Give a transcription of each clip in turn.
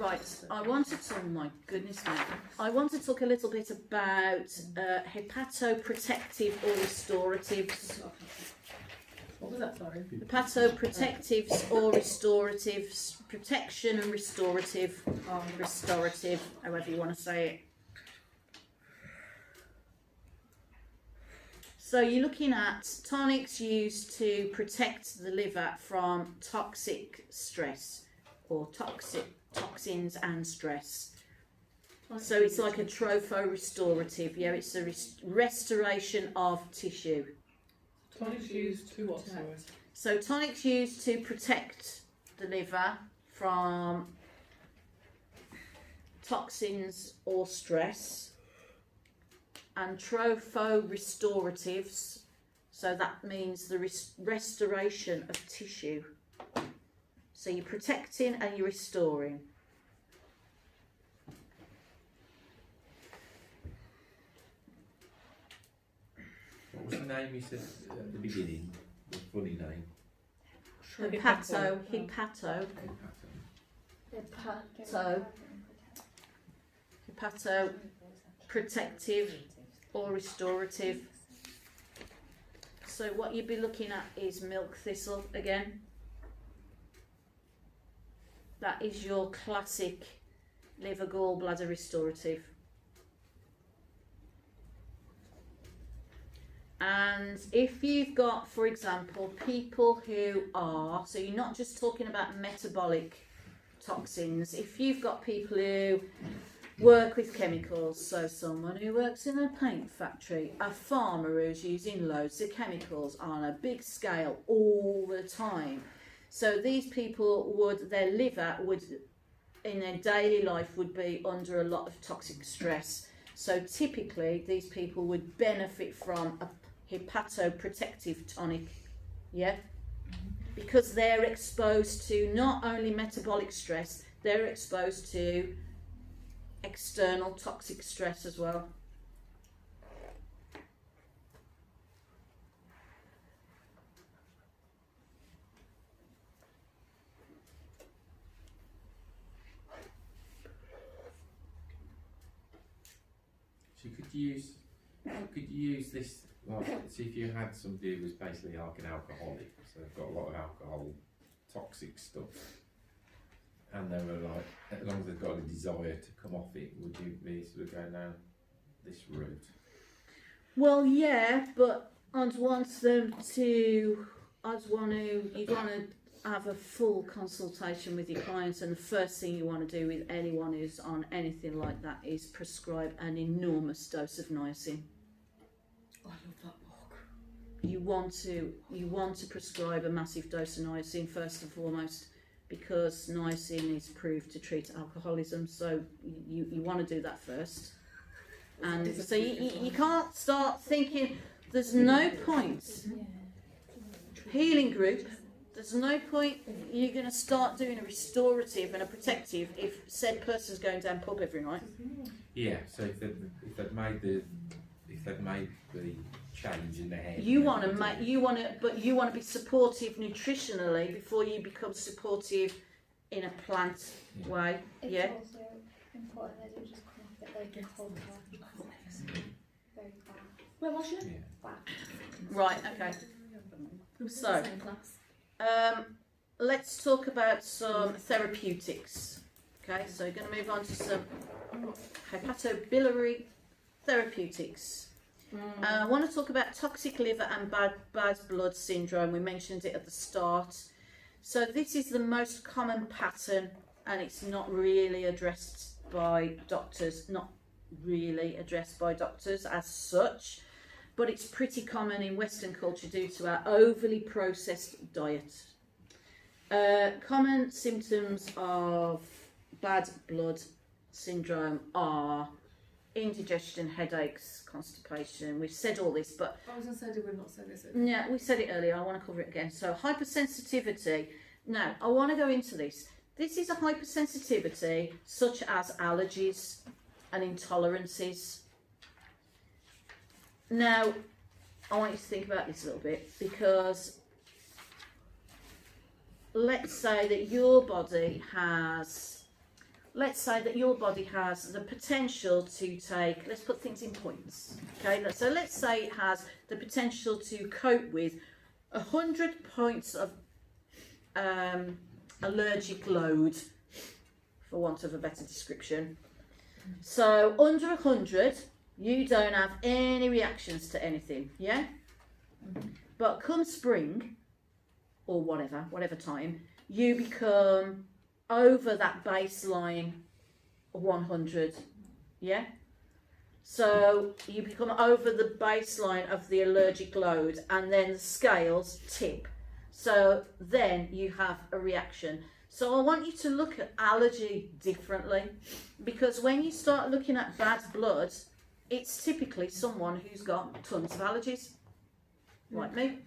Right, I want to talk, oh my goodness me, I want to talk a little bit about hepatoprotective or restoratives. What was that, sorry? Hepatoprotectives or restoratives, protection and restorative, however you want to say it. So you're looking at tonics used to protect the liver from toxic stress or toxins and stress. So it's like a tropho-restorative, yeah, it's a restoration of tissue. Tonics used to what, sorry? So tonics used to protect the liver from toxins or stress. And tropho-restoratives, so that means the restoration of tissue. So you're protecting and you're restoring. What was the name you said at the beginning? The funny name? Hepato protective or restorative. So what you'd be looking at is milk thistle again. That is your classic liver gallbladder restorative. And if you've got, for example, people who are, so you're not just talking about metabolic toxins, if you've got people who work with chemicals, so someone who works in a paint factory, a farmer who's using loads of chemicals on a big scale all the time. So these people their liver would, in their daily life, would be under a lot of toxic stress. So typically these people would benefit from a hepatoprotective tonic, yeah? Because they're exposed to not only metabolic stress, they're exposed to external toxic stress as well. So could you use this, like, see if you had somebody who was basically like an alcoholic, so they've got a lot of alcohol, toxic stuff, and they were like, as long as they've got a desire to come off it, would you be sort of going down this route? Well, yeah, but you'd want to have a full consultation with your clients, and the first thing you want to do with anyone who's on anything like that is prescribe an enormous dose of niacin. I love that book. You want to prescribe a massive dose of niacin first and foremost, because niacin is proved to treat alcoholism, so you want to do that first. And so you can't start thinking, there's no point, healing group, there's no point you're going to start doing a restorative and a protective if said person's going down pub every night. Yeah, so if they've made the change in their head, you want to be supportive nutritionally before you become supportive in a plant way. It's yeah. also important that you just come off it like a whole time. Very fast. Where was you? Back. Right. Okay. So, let's talk about some therapeutics. Okay, so we're going to move on to some hepatobiliary therapeutics. I want to talk about toxic liver and bad blood syndrome. We mentioned it at the start. So this is the most common pattern, and it's not really addressed by doctors, as such, but it's pretty common in Western culture due to our overly processed diet. Common symptoms of bad blood syndrome are indigestion, headaches, constipation. We've said all this, but I was going to say, did we not say this? yeah, we said it earlier. I want to cover it again. So hypersensitivity. Now, I want to go into this. This is a hypersensitivity such as allergies and intolerances. Now, I want you to think about this a little bit, because let's say that your body has let's say that your body has the potential to take, let's put things in points, okay? So let's say it has the potential to cope with 100 points of allergic load, for want of a better description. So under 100, you don't have any reactions to anything, yeah? But come spring, or whatever time, you become over that baseline 100, yeah? So you become over the baseline of the allergic load, and then the scales tip. So then you have a reaction. So I want you to look at allergy differently, because when you start looking at bad blood, it's typically someone who's got tons of allergies, like me.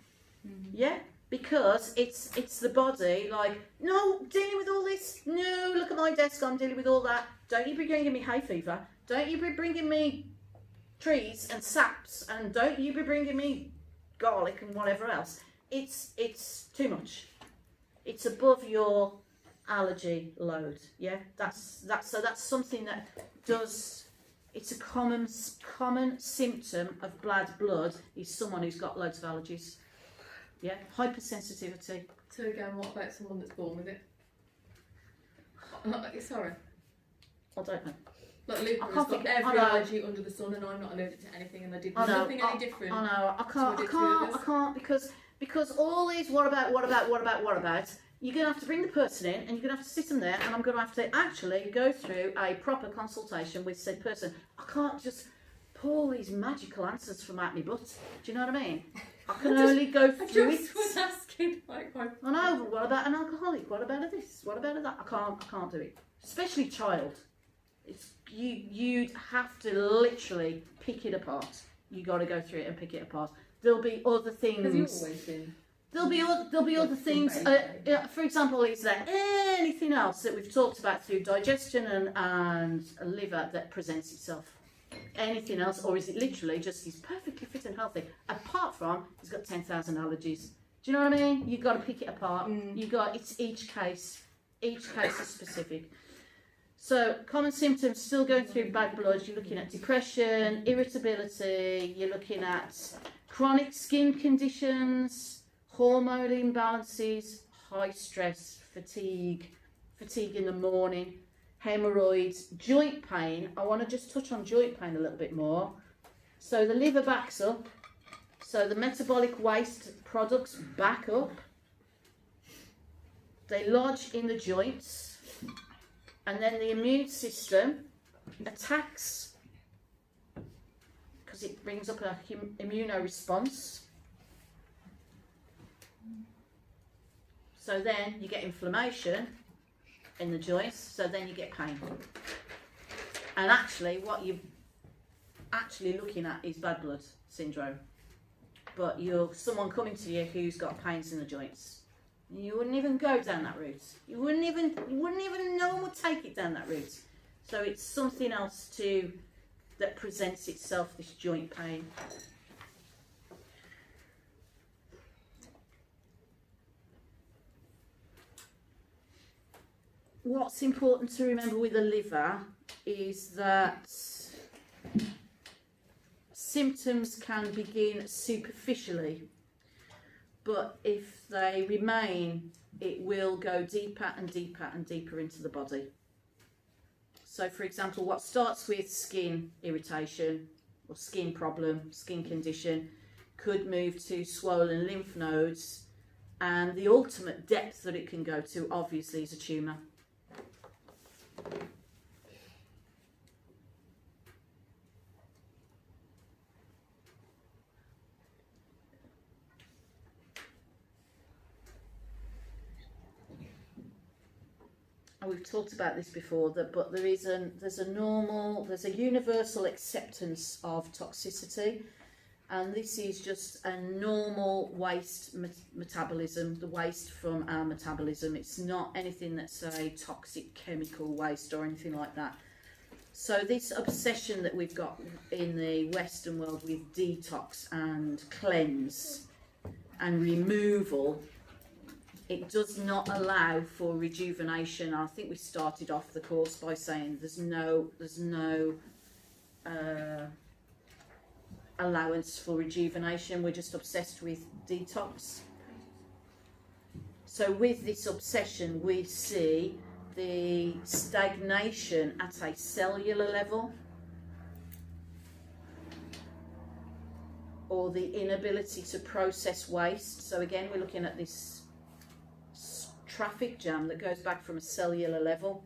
Yeah, because it's the body like, no, dealing with all this. No, look at my desk, I'm dealing with all that. Don't you be bringing me hay fever. Don't you be bringing me trees and saps, and don't you be bringing me garlic and whatever else. It's too much. It's above your allergy load. Yeah, that's something that does. It's a common symptom of bad blood is someone who's got loads of allergies. Yeah, hypersensitivity. So again, what about someone that's born with it? Sorry. I don't know. Like Luca I has can't got think- every I know. allergy under the sun, and I'm not allergic to anything, and I did I know. nothing any different. I know. So we did two of us. I can't because all these what about. You're going to have to bring the person in, and you're going to have to sit them there, and I'm going to have to actually go through a proper consultation with said person. I can't just pull these magical answers from out my butt. Do you know what I mean? I can only go I through just it. was asking, like, why? I know, but what about an alcoholic? What about this? What about that? I can't do it. Especially child. It's you'd have to literally pick it apart. You got to go through it and pick it apart. There'll be other things. Have you always been? There'll be other things. For example, is there anything else that we've talked about through digestion and liver that presents itself? Anything else, or is it literally just he's perfectly fit and healthy? Apart from he's got 10,000 allergies. Do you know what I mean? You've got to pick it apart. It's each case is specific. So common symptoms, still going through bad blood. You're looking at depression, irritability. You're looking at chronic skin conditions, hormone imbalances, high stress, fatigue in the morning, hemorrhoids, joint pain. I want to just touch on joint pain a little bit more. So the liver backs up, so the metabolic waste products back up, they lodge in the joints, and then the immune system attacks because it brings up a immunoresponse. So then you get inflammation in the joints, so then you get pain. And actually what you're actually looking at is bad blood syndrome. But you're someone coming to you who's got pains in the joints. You wouldn't even go down that route. You wouldn't even no one would take it down that route. So it's something else that presents itself, this joint pain. What's important to remember with the liver is that symptoms can begin superficially, but if they remain, it will go deeper and deeper and deeper into the body. So for example, what starts with skin irritation or skin problem, skin condition, could move to swollen lymph nodes, and the ultimate depth that it can go to obviously is a tumour. And we've talked about this before, but there's a universal acceptance of toxicity, and this is just a normal waste metabolism, the waste from our metabolism. It's not anything that's a toxic chemical waste or anything like that. So this obsession that we've got in the Western world with detox and cleanse and removal It does not allow for rejuvenation. I think we started off the course by saying there's no allowance for rejuvenation. We're just obsessed with detox. So with this obsession, we see the stagnation at a cellular level, or the inability to process waste. So again, we're looking at this traffic jam that goes back from a cellular level.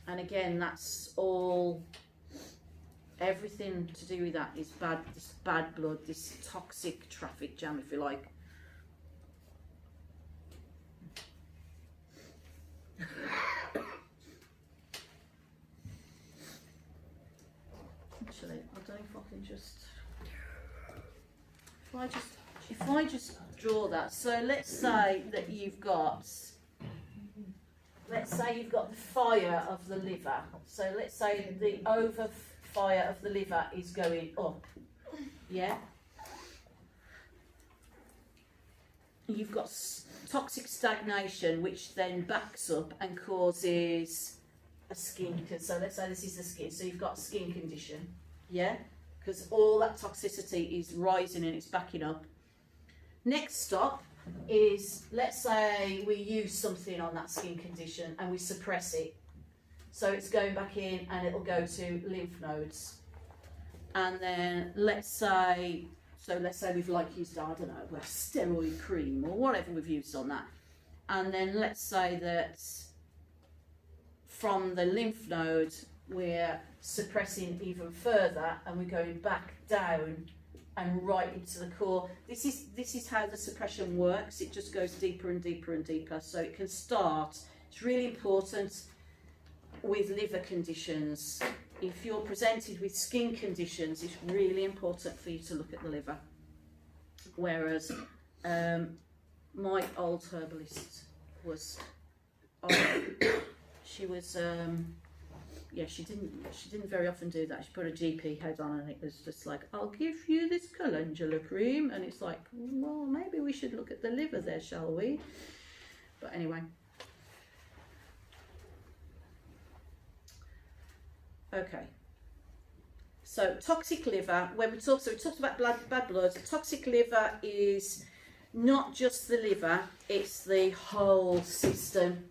And again, that's all, everything to do with that is bad, this bad blood, this toxic traffic jam, if you like. Actually, I don't know if I can just, if I just draw that. So let's say that you've got, let's say you've got the fire of the liver. So let's say the over fire of the liver is going up. Yeah. You've got toxic stagnation, which then backs up and causes a skin. So let's say this is the skin. So you've got skin condition. Yeah. Because all that toxicity is rising and it's backing up. Next stop is, let's say we use something on that skin condition and we suppress it. So it's going back in and it'll go to lymph nodes. And then let's say we've like used, I don't know, a steroid cream or whatever we've used on that. And then let's say that from the lymph node, we're suppressing even further and we're going back down and right into the core. This is how the suppression works. It just goes deeper and deeper and deeper. So it can start, it's really important with liver conditions. If you're presented with skin conditions, it's really important for you to look at the liver. Whereas my old herbalist was, she was, yeah, she didn't very often do that. She put a GP head on and it was just like, I'll give you this calendula cream. And it's like, well, maybe we should look at the liver there, shall we? But anyway. Okay. So toxic liver, when we talked about bad blood, toxic liver is not just the liver, it's the whole system.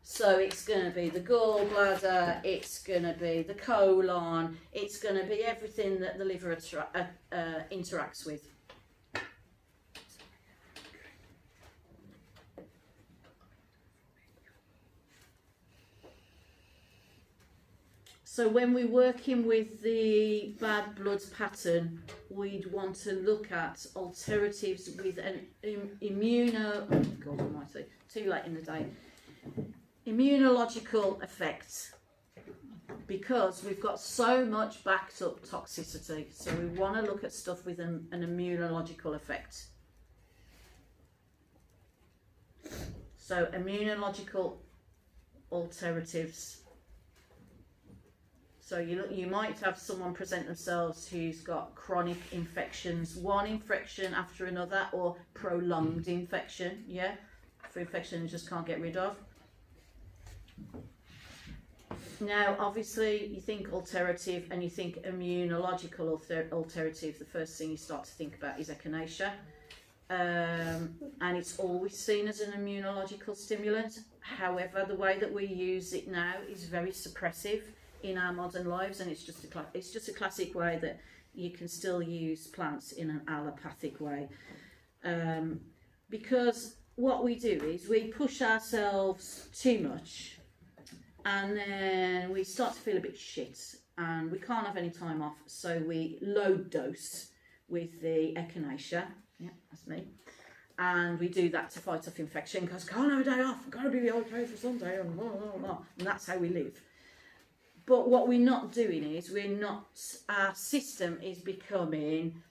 So it's going to be the gallbladder, it's going to be the colon, it's going to be everything that the liver interacts with. So when we're working with the bad blood pattern, we'd want to look at alternatives with an oh God almighty, too late in the day. Immunological effect, because we've got so much backed up toxicity, so we want to look at stuff with an immunological effect. So immunological alternatives. So you might have someone present themselves who's got chronic infections, one infection after another, or prolonged infection, yeah, for infection you just can't get rid of. Now, obviously, you think alternative and you think immunological alternative, the first thing you start to think about is echinacea. And it's always seen as an immunological stimulant. However, the way that we use it now is very suppressive in our modern lives, and it's just a classic way that you can still use plants in an allopathic way. Because what we do is we push ourselves too much, and then we start to feel a bit shit and we can't have any time off, so we load dose with the echinacea. Yeah, that's me. And we do that to fight off infection because I can't have a day off, I've got to be okay for Sunday, and blah, blah, blah. And that's how we live. But what we're not doing is our system is becoming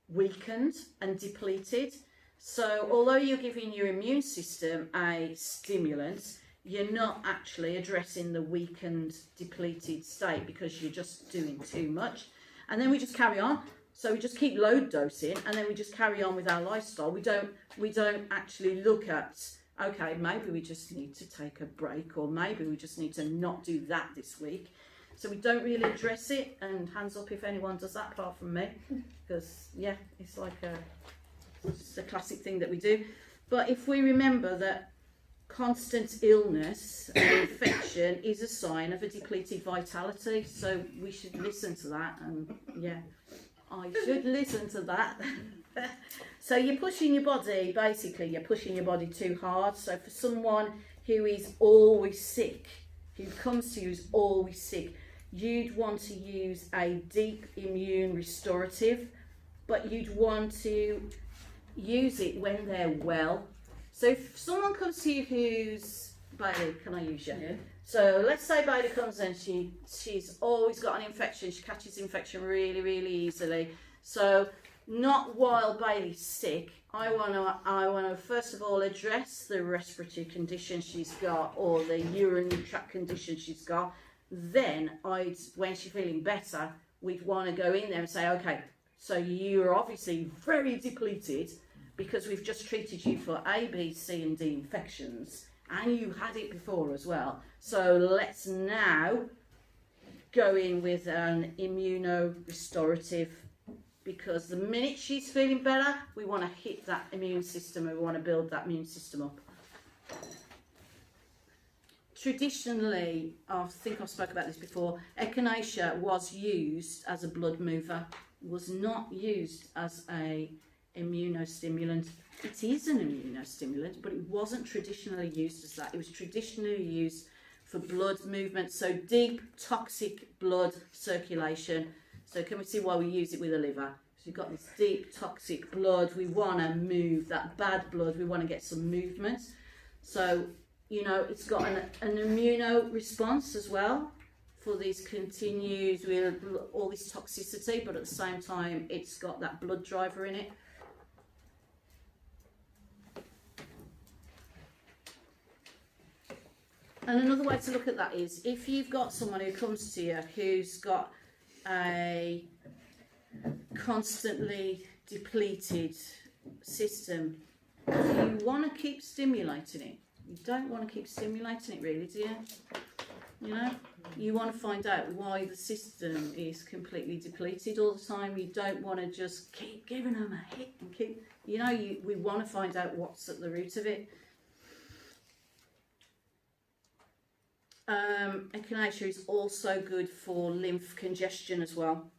weakened and depleted. So although you're giving your immune system a stimulant, you're not actually addressing the weakened, depleted state because you're just doing too much. And then we just carry on. So we just keep load dosing, and then we just carry on with our lifestyle. We don't actually look at, okay, maybe we just need to take a break, or maybe we just need to not do that this week. So we don't really address it, and hands up if anyone does that apart from me, because yeah, it's like it's a classic thing that we do. But if we remember that constant illness and infection is a sign of a depleted vitality, so we should listen to that, and yeah, I should listen to that. So you're pushing your body, basically you're pushing your body too hard. So for someone who is always sick, who comes to you who's always sick, you'd want to use a deep immune restorative, but you'd want to use it when they're well. So if someone comes to you who's, Bailey, can I use you? Yeah. So let's say Bailey comes in, she's always got an infection, she catches infection really, really easily. So not while Bailey's sick, I want to first of all address the respiratory condition she's got, or the urinary tract condition she's got. Then when she's feeling better, we'd want to go in there and say, okay, so you're obviously very depleted because we've just treated you for A, B, C and D infections, and you had it before as well. So let's now go in with an immunorestorative, because the minute she's feeling better, we want to hit that immune system, and we want to build that immune system up. Traditionally, I think I've spoken about this before, echinacea was used as a blood mover, was not used as a immunostimulant. It is an immunostimulant, but it wasn't traditionally used as that. It was traditionally used for blood movement, so deep toxic blood circulation. So can we see why we use it with the liver? So you've got this deep toxic blood, we want to move that bad blood, we want to get some movement. So, you know, it's got an immuno response as well for these continues with all this toxicity, but at the same time it's got that blood driver in it. And another way to look at that is, if you've got someone who comes to you who's got a constantly depleted system, you want to keep stimulating it. You don't want to keep stimulating it, really, do you? You know, you want to find out why the system is completely depleted all the time. You don't want to just keep giving them a hit and keep, you know, we want to find out what's at the root of it. Echinacea is also good for lymph congestion as well.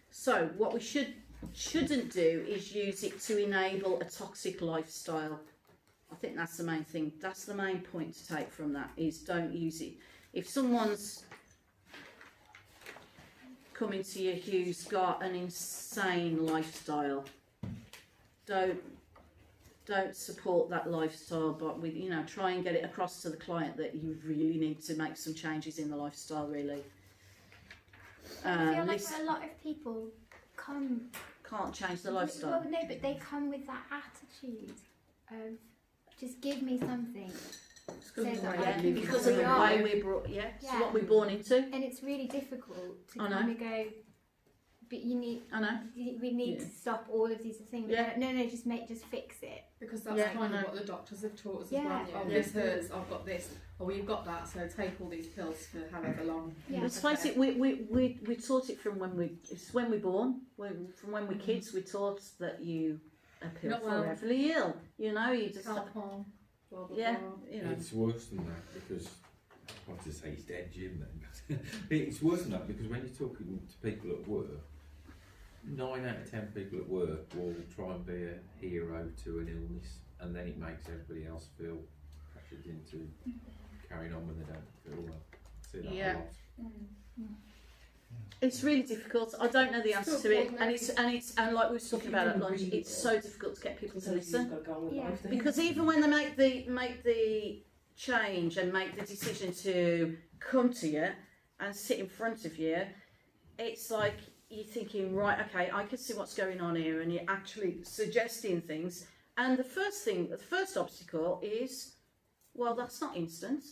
So what we shouldn't do is use it to enable a toxic lifestyle. I think that's the main thing. That's the main point to take from that, is don't use it. If someone's coming to you who's got an insane lifestyle, don't support that lifestyle, but with, you know, try and get it across to the client that you really need to make some changes in the lifestyle, really. I feel like a lot of people can't change the lifestyle. Well, no, but they come with that attitude of just give me something. Because of the way we're brought, it's what we're born into. And it's really difficult to kind of go, but you need. I know. We need to stop all of these things. Yeah. No, just fix it. Because that's kind of what the doctors have taught us as well. Oh, this hurts, I've got this. Oh, well, you've got that, so take all these pills for however long. Yeah. Let's face it, we taught it from when we're born. From when we're kids, we're taught that you appear forever ill. You know, you just blah, blah, blah. You know. It's worse than that, because I want to say he's dead, Jim. Then it's worse than that, because when you're talking to people at work, 9 out of 10 people at work will try and be a hero to an illness, and then it makes everybody else feel pressured into carrying on when they don't feel well. I see that a lot. It's really difficult. I don't know the answer to it, and like we were talking about at lunch, it's so difficult to get people to listen. Because even when they make the change and make the decision to come to you and sit in front of you, it's like you're thinking, right, okay, I can see what's going on here, and you're actually suggesting things. And the first obstacle is, well, that's not instant.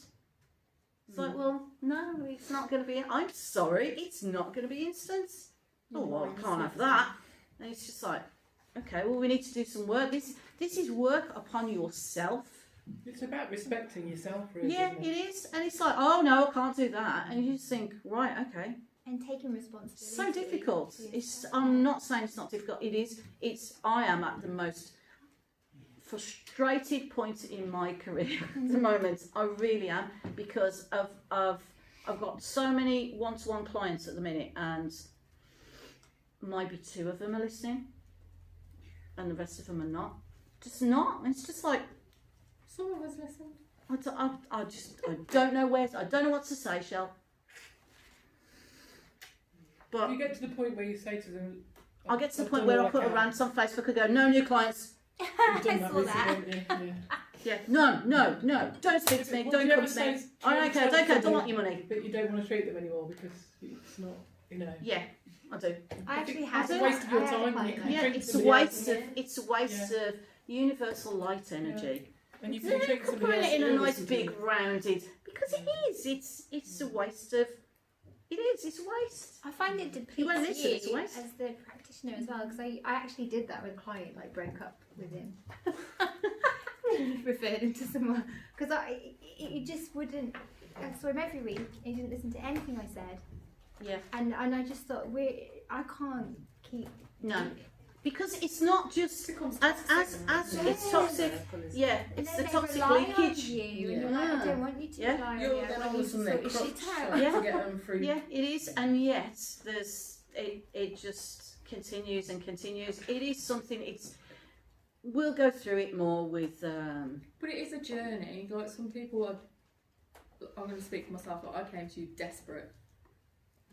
It's like, well, no, it's not going to be. I'm sorry, it's not going to be instant. Oh, well, I can't have that. And it's just like, okay, well, we need to do some work. This is work upon yourself. It's about respecting yourself, really. Yeah, isn't it is. And it's like, oh no, I can't do that. And you just think, right, okay. And taking responsibility. It's so difficult. for It's. yourself. I'm not saying it's not difficult. It is. I am at the most frustrated point in my career at the moment. I really am, because I've got so many one-to-one clients at the minute, and maybe 2 of them are listening, and the rest of them are not. Just not. It's just like, Some of us listened. I don't know I don't know what to say, Shell. But You get to the point where you say to them, I'll get to the "I've point done where all I'll put a can." rant on Facebook and go, no new clients. You've done I that saw that. recently, haven't you? Yeah, no, don't speak to me, What don't do you come ever to me. say? I don't care, I don't want your money. But you don't want to treat them anymore because it's not, you know. Yeah, I do. I actually think had it's a that. waste of your I had a time. client You can like Yeah, treat it's a somebody waste else. of of universal light energy. And you Yeah, can you treat can somebody put else it in a ill or nice something. big rounded, because it is. It's a waste of. It is. It's a waste. I find it You won't depletes listen, it's a you waste. as the practitioner as well, because I actually did that with a client, like broke up with him. Referred him to someone, because he just wouldn't. I saw him every week. He didn't listen to anything I said, Yeah. and I just thought I can't keep. No, because it's not just Becomes as toxic. it's toxic. Yeah, And it's then the they toxic rely on leakage. you, and you're like, I don't want you to Yeah. rely on You're you. I then want all you of a to sudden their sort your crutch shit out. Yeah. to get them through. Yeah, it is, and yet it just continues and continues. It is something. We'll go through it more with. But it is a journey. Like some people are. I'm going to speak for myself. Like I came to you desperate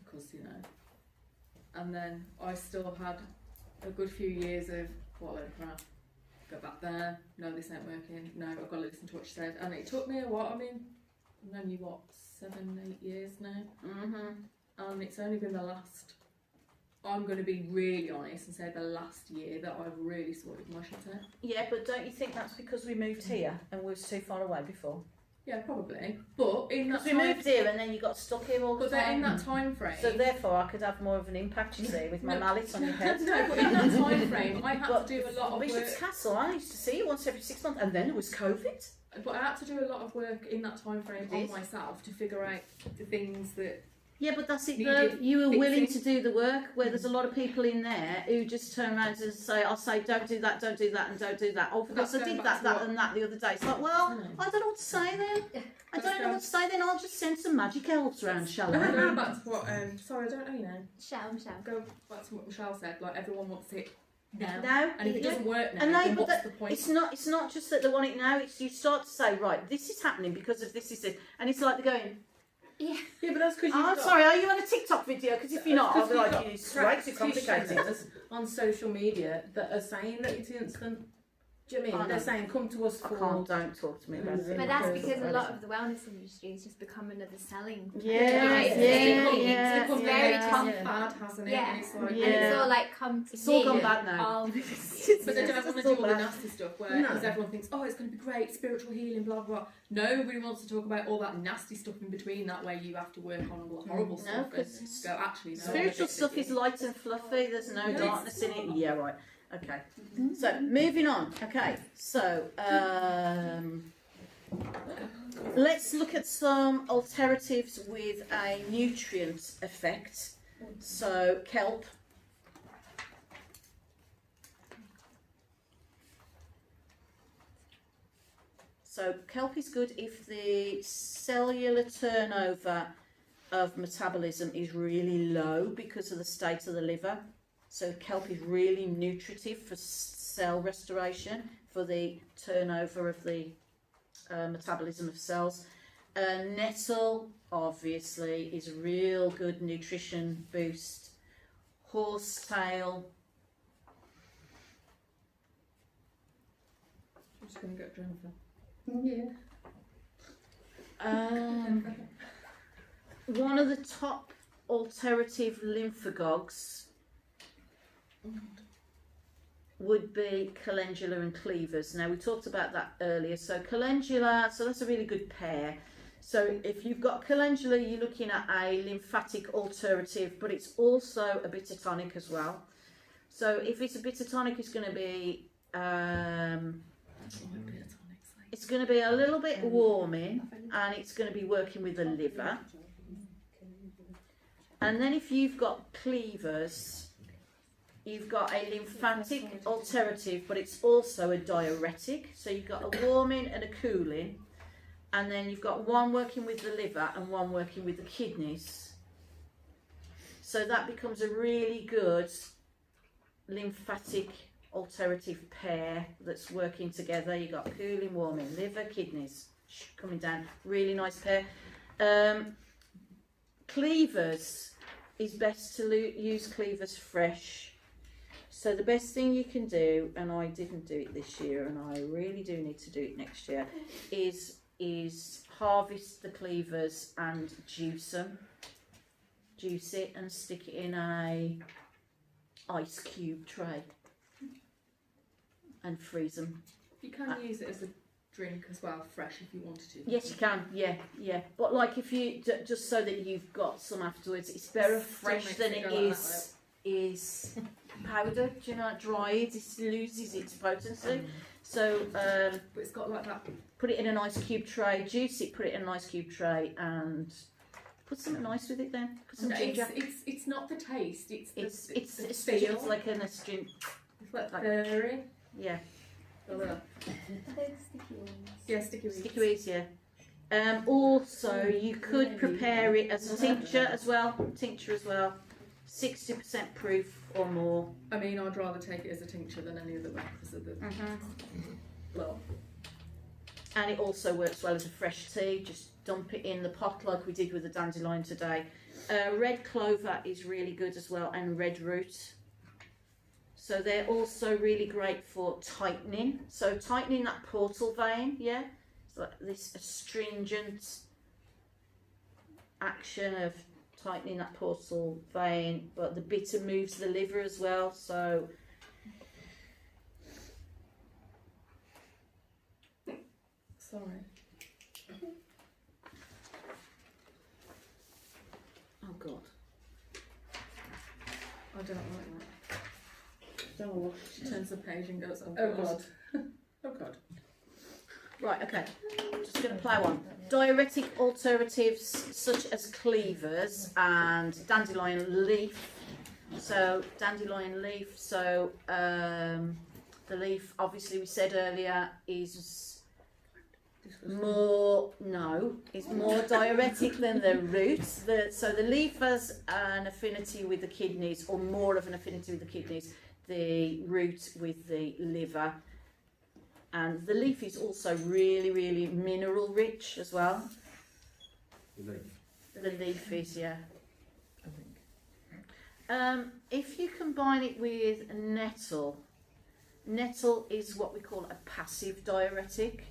because and then I still had a good few years of what a load of crap. Go back there. No, this ain't working. No, I've got to listen to what you said. And it took me a while. I mean, I've known you 7, 8 years now, and it's only been the last. I'm going to be really honest and say the last year that I've really sorted my shit out. Yeah, but don't you think that's because we moved here and we were too far away before? Yeah, probably. But in that Because we time, moved here and then you got stuck here all the but then in time. that time frame. So therefore, I could have more of an impact. You see, with my No. mallet on your head. No, but in that time frame, I had But to do a lot of Bishop's work. Castle, I used to see you once every 6 months, and then there was COVID. But I had to do a lot of work in that time frame You on did? myself to figure out the things that. Yeah, but that's it. Needed Though. You were willing to fixing. do the work. Where there's a lot of people in there who just turn around and say, "I'll say, don't do that, and don't do that." Oh, because I That's did going that, back to that, what- and that the other day. It's like, well, Mm. I don't know what to say then. I That's don't know going- what to say then. I'll just send some magic elves around, shall I? Going back to what. Sorry, I don't know. Michelle. Go back to what Michelle said. Like everyone wants it now. No, And if it doesn't work now, And no, then but what's the point? It's not just that they want it now. It's you start to say, right, this is happening because of this, and it's like they're going. Yeah, but that's because Oh, I'm sorry. Are you on a TikTok video? Because if you're not, I'll be like, it's way too complicated. practitioners on social media that are saying that it's instant. Do you know what I I mean? They're know. saying, come to us I for. can't. Don't talk to me about it. But that's Because- because a lot of the wellness industry has just become another selling. Yeah, It's yeah, very yeah. comfort. bad, hasn't it? Yeah. And it's like, And Yeah. it's all like come to It's all me. gone bad now. I'll- But they don't want to do all the nasty stuff where No. because everyone thinks, oh, it's going to be great, spiritual healing, blah, blah. Nobody wants to talk about all that nasty stuff in between that where you have to work on all the horrible No, stuff. 'cause And go, actually, no. Spiritual stuff is light and fluffy. There's no Yeah. darkness in it. Yeah, right. Okay. So moving on. Okay. So let's look at some alternatives with a nutrient effect. So kelp. So kelp is good if the cellular turnover of metabolism is really low because of the state of the liver. So kelp is really nutritive for cell restoration, for the turnover of the metabolism of cells. Nettle, obviously, is a real good nutrition boost. Horsetail. I'm just going to get Jennifer. Yeah. One of the top alternative lymphagogues would be calendula and cleavers. Now we talked about that earlier. So calendula, so that's a really good pair. So if you've got calendula, you're looking at a lymphatic alternative, but it's also a bitter tonic as well. So if it's a bitter tonic, it's going to be it's going to be a little bit warming, and it's going to be working with the liver. And then if you've got cleavers, you've got a lymphatic alternative, but it's also a diuretic. So you've got a warming and a cooling, and then you've got one working with the liver and one working with the kidneys. So that becomes a really good lymphatic alternative pair that's working together. You've got cooling, warming, liver, kidneys coming down. Really nice pair. Cleavers is best to use cleavers fresh. So the best thing you can do, and I didn't do it this year, and I really do need to do it next year, is harvest the cleavers and juice them. Juice it and stick it in a ice cube tray and freeze them. You can use it as a drink as well, fresh, if you wanted to. Yes, you can. Yeah. But like if you just so that you've got some afterwards, it's better fresh than it is powder. Do you know, dried, it loses its potency. So, but it's got like that. Put it in an ice cube tray, juice it, put it in an ice cube tray, and put something nice with it. Then put some ginger. It's not the taste. It's the feel. feel. It's like an astringent. It's like furry. Yeah. Are they sticky ones? Yeah, sticky weeds. Sticky weeds, yeah. Also, you could prepare it as a tincture as well. 60% proof or more. I mean, I'd rather take it as a tincture than any other way because of the well. And it also works well as a fresh tea. Just dump it in the pot like we did with the dandelion today. Red clover is really good as well, and red root. So they're also really great for tightening. So tightening that portal vein, yeah. It's like this astringent action of tightening that portal vein, but the bitter moves the liver as well. So sorry. oh god, I don't like that. Oh, She turns the page and goes, oh god. oh god. right, okay. Just going to plough on. Diuretic alternatives such as cleavers and dandelion leaf. So dandelion leaf. So the leaf, obviously, we said earlier, is more diuretic than the root. So the leaf has an affinity with the kidneys, or more of an affinity with the kidneys. The root with the liver, and the leaf is also really, really mineral rich as well. The leaf is, yeah. I think. If you combine it with nettle is what we call a passive diuretic.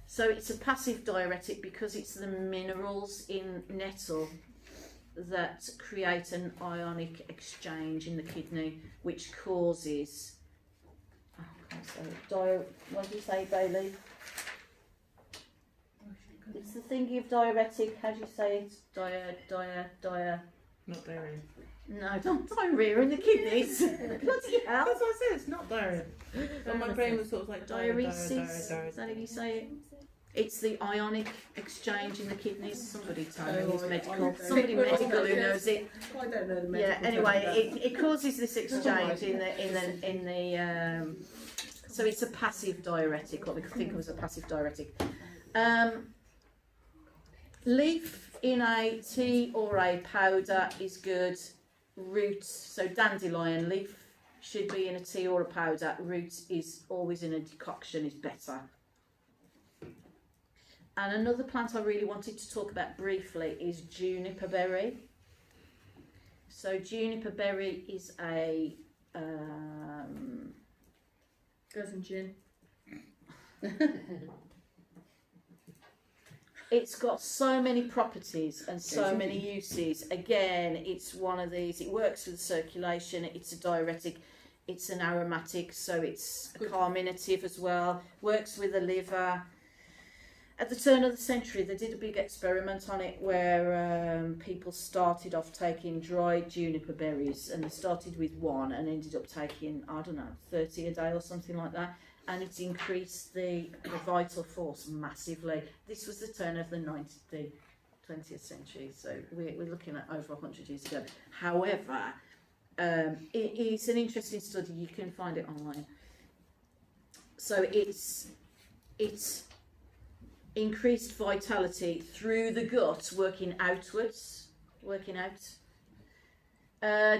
So it's a passive diuretic because it's the minerals in nettle that create an ionic exchange in the kidney, which causes what do you say, Bailey? It's the thingy of diuretic. How do you say it? Not diarrhea. No, not diarrhea in the kidneys. Bloody hell! That's what I said. It's not diarrhea. But my brain was sort of like Diuresis. Is that how you say it? It's the ionic exchange in the kidneys. Somebody tell me who's medical. Somebody medical who knows it. I don't know the medical. Yeah. Anyway, it causes this exchange in the. So it's a passive diuretic, what we think of as a passive diuretic. Leaf in a tea or a powder is good. Root, so dandelion leaf should be in a tea or a powder. Root is always in a decoction, is better. And another plant I really wanted to talk about briefly is juniper berry. So juniper berry is a Goes in gin. It's got so many properties and so many uses. Again, it's one of these. It works with circulation. It's a diuretic. It's an aromatic, so it's a carminative as well. Works with the liver. At the turn of the century, they did a big experiment on it where people started off taking dried juniper berries, and they started with one and ended up taking, I don't know, 30 a day or something like that, and it increased the vital force massively. This was the turn of the 20th century, so we're looking at over 100 years ago. However, it's an interesting study. You can find it online. So it's increased vitality through the gut, working outwards, working out.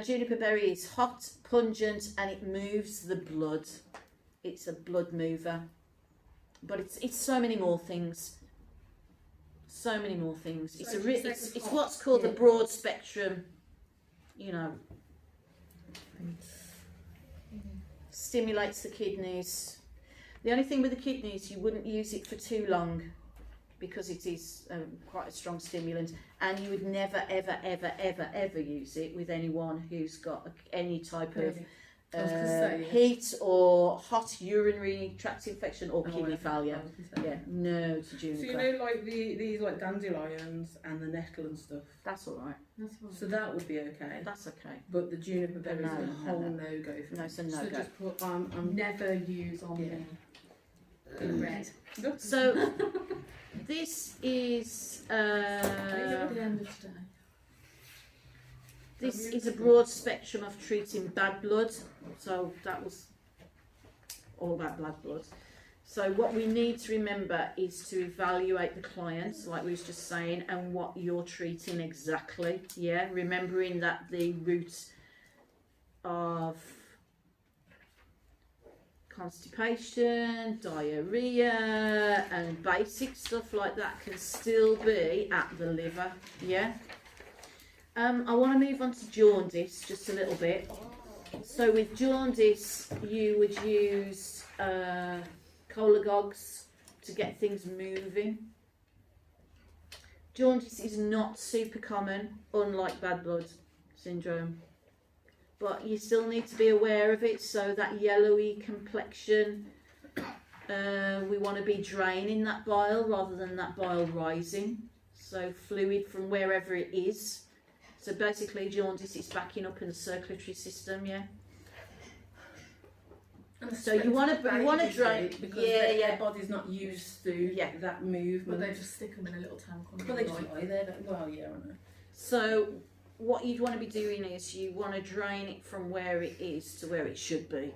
Juniper berry is hot, pungent, and it moves the blood. It's a blood mover, but it's so many more things. So many more things. It's it's what's called the broad spectrum. You know, stimulates the kidneys. The only thing with the kidneys, you wouldn't use it for too long, because it is quite a strong stimulant, and you would never, ever, ever, ever, ever use it with anyone who's got any type of heat or hot urinary tract infection or kidney failure. Yeah, no to juniper. So you know, like these like dandelions and the nettle and stuff. That's all right. That's fine. So that would be okay. That's okay. But the juniper berry is a whole no go for me. No, so no So go. just put I'm never use on Yeah. me in red. So this is At the end of today. this is a broad spectrum of treating bad blood. So that was all about bad blood. So what we need to remember is to evaluate the clients, like we was just saying, and what you're treating exactly. Yeah, remembering that the root of constipation, diarrhea, and basic stuff like that can still be at the liver. Yeah. I want to move on to jaundice just a little bit. So with jaundice, you would use cholagogues to get things moving. Jaundice is not super common, unlike bad blood syndrome, but you still need to be aware of it. So that yellowy complexion, we want to be draining that bile rather than that bile rising. So fluid from wherever it is. So basically jaundice is backing up in the circulatory system, yeah. So you want to drain, because their body's not used to that movement. But they just stick them in a little tank on But they just lie there. Well, yeah, I know. So what you'd want to be doing is you want to drain it from where it is to where it should be.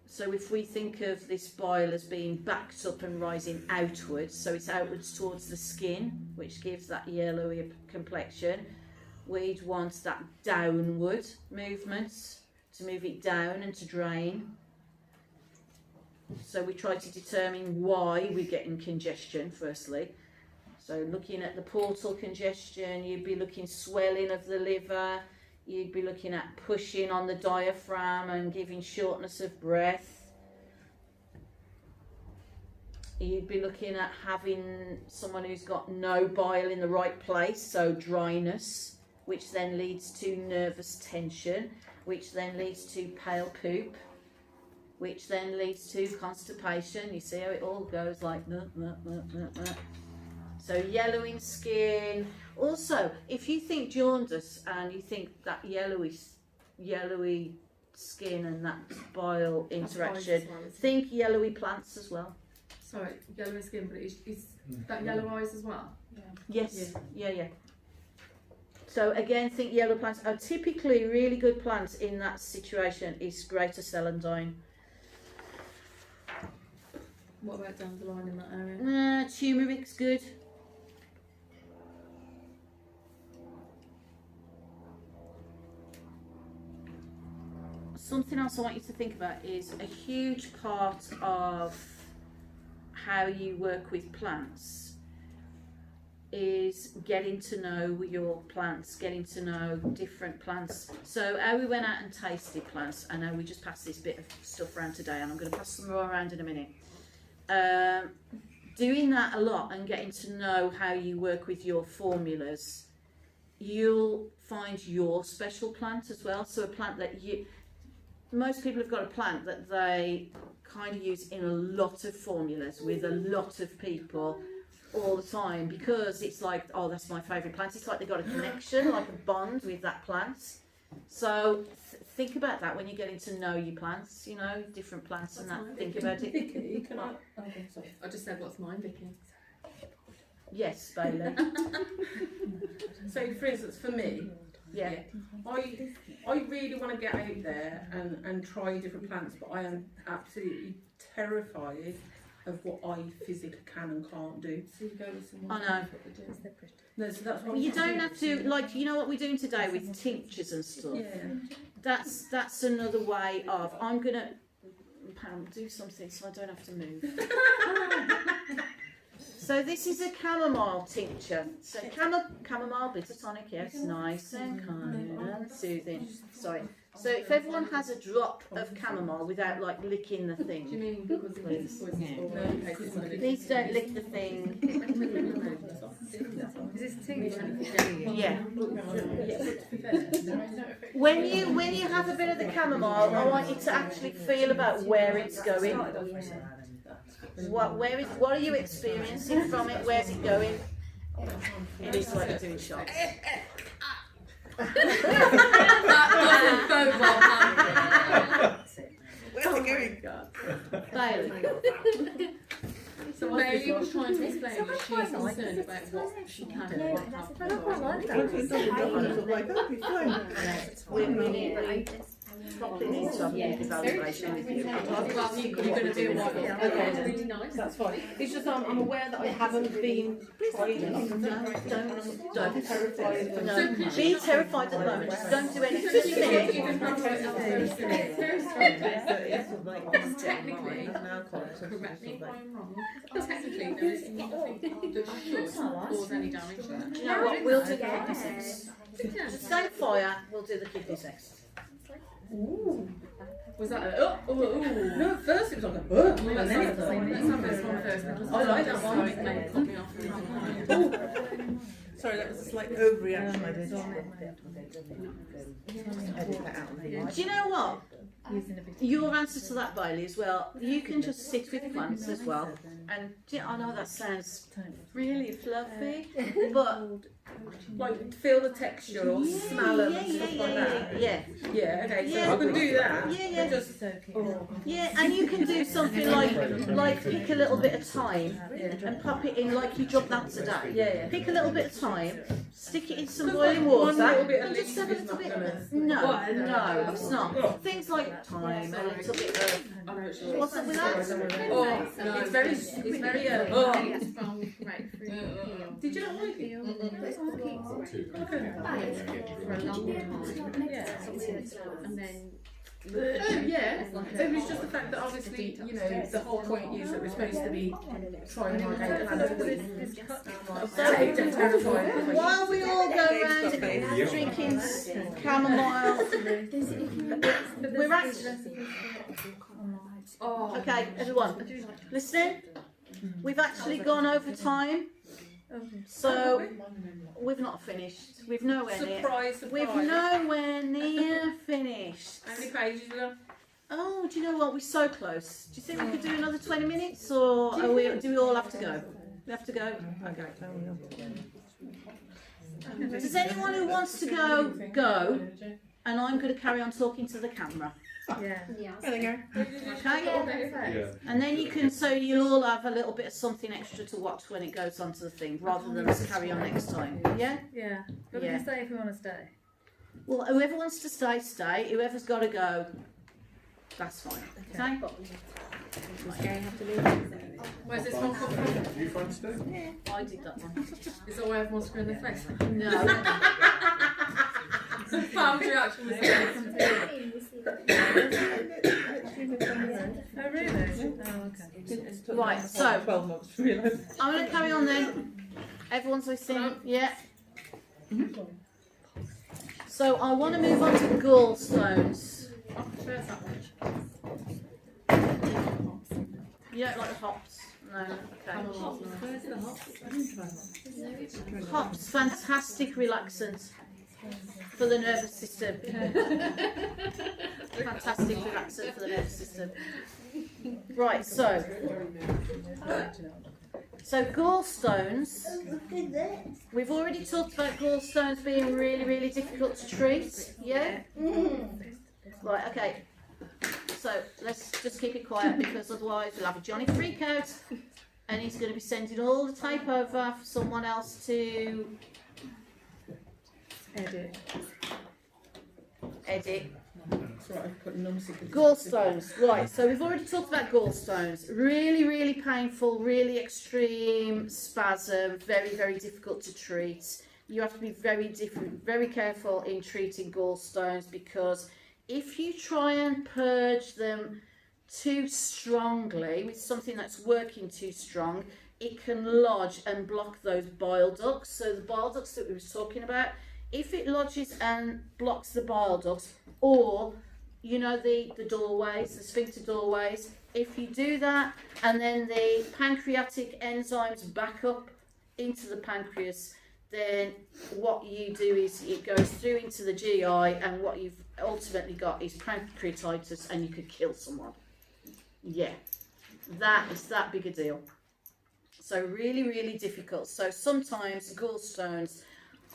So if we think of this bile as being backed up and rising outwards, so it's outwards towards the skin, which gives that yellowy complexion, we'd want that downward movement to move it down and to drain. So we try to determine why we're getting congestion firstly. So looking at the portal congestion, you'd be looking swelling of the liver, you'd be looking at pushing on the diaphragm and giving shortness of breath. You'd be looking at having someone who's got no bile in the right place, so dryness, which then leads to nervous tension, which then leads to pale poop, which then leads to constipation. You see how it all goes like that. So yellowing skin. Also, if you think jaundice and you think that yellowy skin and that bile interaction, think yellowy plants as well. Sorry, yellowy skin, but is that yellow eyes as well? Yes, yeah. So again, think yellow plants. Typically really good plants in that situation is greater celandine. What about dandelion in that area? Turmeric's good. Something else I want you to think about is a huge part of how you work with plants is getting to know your plants, getting to know different plants. So how we went out and tasted plants, I know we just passed this bit of stuff around today and I'm going to pass some more around in a minute. Doing that a lot and getting to know how you work with your formulas, you'll find your special plant as well. So a plant that most people have got a plant that they kind of use in a lot of formulas with a lot of people all the time, because it's like, oh, that's my favourite plant. It's like they've got a connection, like a bond with that plant. So think about that when you're getting to know your plants, you know, different plants and that. Think about it. Vicky, can I? Oh, sorry. I just said what's mine, Vicky. Yes, Bailey. So, for instance, for me, Yeah. I really want to get out there and try different plants, but I am absolutely terrified of what I physically can and can't do. So you go with someone. I know. No, so that's what You I'm don't have to, like, you know what we're doing today with tinctures and stuff. Yeah. That's another way of, I'm gonna, Pam, do something so I don't have to move. So this is a chamomile tincture. So chamomile bitter tonic, yes, nice and kind and soothing. Sorry. So if everyone has a drop of chamomile without like licking the Do you thing, mean because of Please. the poisonous or in case it's one of please don't lick the thing. Is this tincture? Yeah. When you have a bit of the chamomile, I want you to actually feel about where it's going. What are you experiencing from it? Where's it going? It is like doing shots. That doesn't bode well. Where's it going? Bailey. So Bailey was trying to explain that she's concerned about what she can and Yeah, can't that's have. a I quite like that. We need properly need some evaluation with you. Well, you're going to do what? Okay. Really nice. That's fine. It's just I'm aware that I haven't been trying enough. Don't. Terrified of No, be terrified at the moment. Just don't do anything. Just a minute. Technically, correct me if I'm wrong, technically there is nothing that should cause any damage to that. Do you know what? We'll do the kidney sex. Just don't fire. We'll do the kidney sex. Was that a, No, at first it was like a and then it was like, let's have this one first. Because I like that so one. it may put me off the other one. Sorry, that was a slight overreaction. I did. Do you know what? Your answer to that, Bailey, as well. You can just sit with plants as well, and I know that sounds really fluffy, but like feel the texture or smell them and stuff like that. yeah. Yeah, okay, so Yeah. I can do that. Yeah. Just Yeah, and you can do something like pick a little bit of thyme and pop it in like you dropped that today. yeah. Pick a little bit of thyme, stick it in some Because boiling one water, little bit of and just leaf have a is little not bit. gonna- No, it's not. Things like thyme, a little bit of. I know it's What's up with that? Oh, no, it's very Did you not like it? for a long time. And then Yeah, it was just the fact that obviously, you know, the whole point is that we're supposed to be trying to get a hand to win. So while we all go around drinking chamomile, we're actually okay. Everyone, listen. We've actually gone over time, so we've not finished. We've nowhere near. Surprise, We've surprise. nowhere near finished. How many pages are there? Oh, do you know what? We're so close. Do you think we could do another 20 minutes, or do we all have to go? We have to go. Okay. Does anyone who wants to go? And I'm going to carry on talking to the camera. Yeah. Okay. Yeah. And then you can, so you'll all have a little bit of something extra to watch when it goes onto the thing, rather than us carry on next time. Yeah? Yeah, but we Yeah. can stay if we want to stay. Well, whoever wants to stay, stay. Whoever's got to go, that's fine. Okay? where's this one come from? You find Steve? I did that one. Is that why everyone's screwing their face? No. Pam's reaction was like, Oh, really? Oh, okay. Right, so 12 months to realise. I'm going to carry on then. Everyone's listening? Yeah. So I want to move on to gallstones. I prefer that one. You don't like the hops? No. Okay. Where's the hops? Hops, fantastic relaxant. for the nervous system. Fantastic relaxant for the nervous system. Right, so gallstones. We've already talked about gallstones being really, really difficult to treat. Yeah? Right, okay. So let's just keep it quiet because otherwise we'll have a Johnny freak out and he's going to be sending all the tape over for someone else to edit. That's right, I've put Gallstones, right, so we've already talked about gallstones. Really, really painful, really extreme spasm, very, very difficult to treat. You have to be very careful in treating gallstones because if you try and purge them too strongly with something that's working too strong, it can lodge and block those bile ducts. So the bile ducts that we were talking about, if it lodges and blocks the bile ducts, or you know the doorways, the sphincter doorways, if you do that and then the pancreatic enzymes back up into the pancreas, then what you do is it goes through into the GI and what you've ultimately got is pancreatitis and you could kill someone. Yeah, that is that big a deal. So really, really difficult. So sometimes gallstones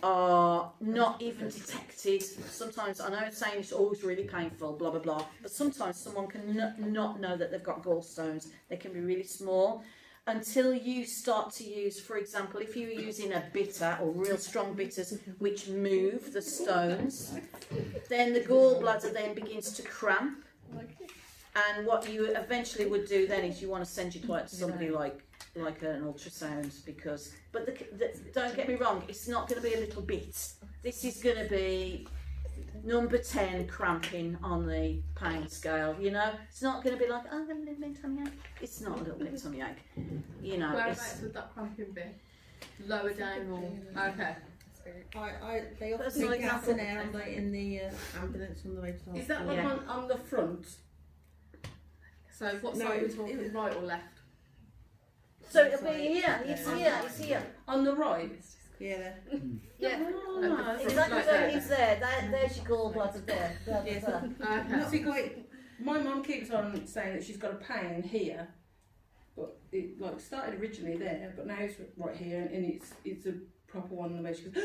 are not even detected. Sometimes, I know it's saying it's always really painful, blah, blah, blah, but sometimes someone can not know that they've got gallstones. They can be really small until you start to use, for example, if you were using a bitter or real strong bitters which move the stones, then the gallbladder then begins to cramp. And what you eventually would do then is you want to send your client to somebody like an ultrasound because, but don't get me wrong, it's not going to be a little bit. This is going to be number 10 cramping on the pain scale, you know. It's not going to be like, oh, I've got a little bit of tummy ache. It's not a little bit of tummy ache, you know. Whereabouts would that cramping be? Lower down or? Okay. They often take gas and air in the ambulance on the way to Is that like on the front? So what side are we talking, right or left? So it'll be here, it's here. On the right? Yeah. Yeah. Oh, Exactly like where that. he's there. There's your gallbladder there. Yes. Okay. See, wait, my mum keeps on saying that she's got a pain here, but it like started originally there, but now it's right here, and it's a proper one where she goes.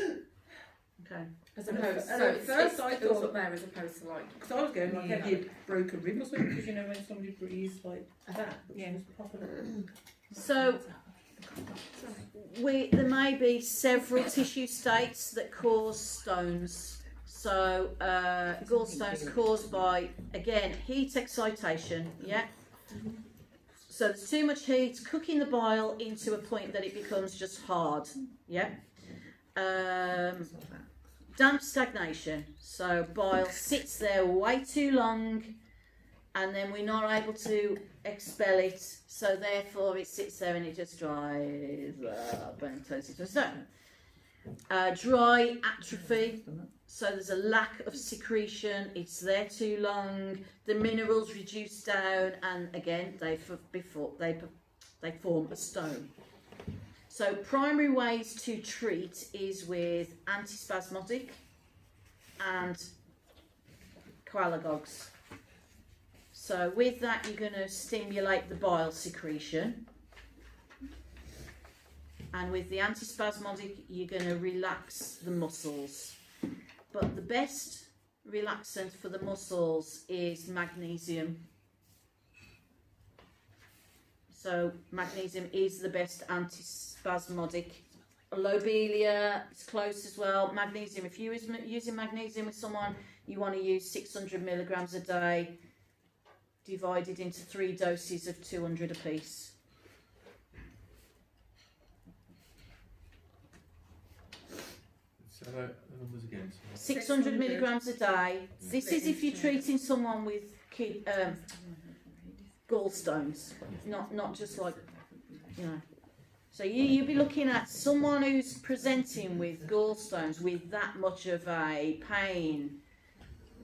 Okay. As opposed, And so at first I it goes thought- up there as opposed to like. Because I was going like have you broke a rib or something, because you know when somebody breathes like that, but she was proper. So there may be several tissue states that cause stones. So gallstones caused by, again, heat excitation. Yeah. So there's too much heat cooking the bile into a point that it becomes just hard. Yeah. Damp stagnation, so bile sits there way too long and then we're not able to expel it, so therefore it sits there and it just dries up and turns into a stone. Dry atrophy, so there's a lack of secretion, it's there too long, the minerals reduce down and again they form a stone. So primary ways to treat is with antispasmodic and coalagogues. So with that you're going to stimulate the bile secretion, and with the antispasmodic you're going to relax the muscles. But the best relaxant for the muscles is magnesium. So magnesium is the best antispasmodic. Lobelia is close as well. Magnesium, if you're using magnesium with someone, you want to use 600 milligrams a day, divided into 3 doses of 200 apiece. So the numbers again. 600 milligrams a day. This is if you're treating someone with gallstones, not just like, you know. So you'll be looking at someone who's presenting with gallstones with that much of a pain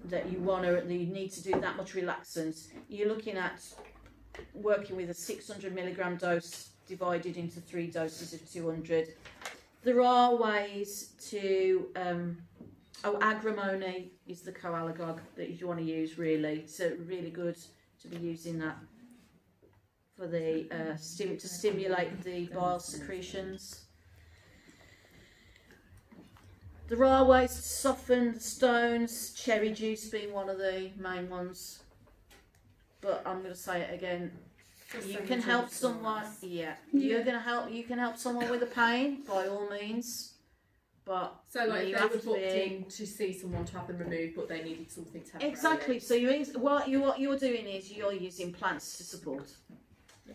that you need to do that much relaxant. You're looking at working with a 600 milligram dose divided into 3 doses of 200. There are ways to agrimony is the coalagogue that you want to use, really. So really good to be using that for the to stimulate the bile secretions. There are ways to soften the stones, cherry juice being one of the main ones. But I'm going to say it again. You can help someone. Yeah, you can help someone with the pain by all means. But So like you they have were to booked be- in to see someone to have them removed, but they needed something temporary. Exactly. So what you're doing is you're using plants to support.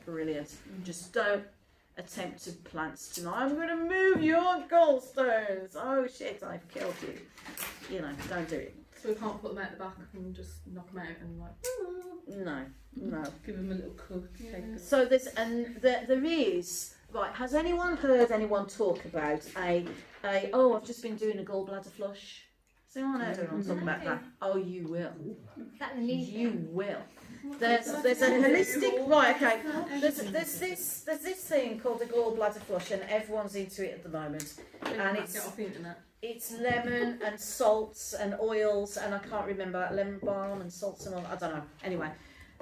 Brilliant. Just don't attempt to plants tonight. I'm going to move your gallstones. Oh shit! I've killed you. You know, don't do it. So we can't put them out the back and just knock them out and like. No. Give them a little cook. Yeah. So there is. Right, has anyone heard anyone talk about I've just been doing a gallbladder flush? Has anyone heard anyone talk about that? Oh, you will. That needs You will. There's a holistic, right, okay, there's this thing called a gallbladder flush and everyone's into it at the moment. And Get off the internet. it's lemon and salts and oils and I can't remember, lemon balm and salts and all, I don't know, anyway.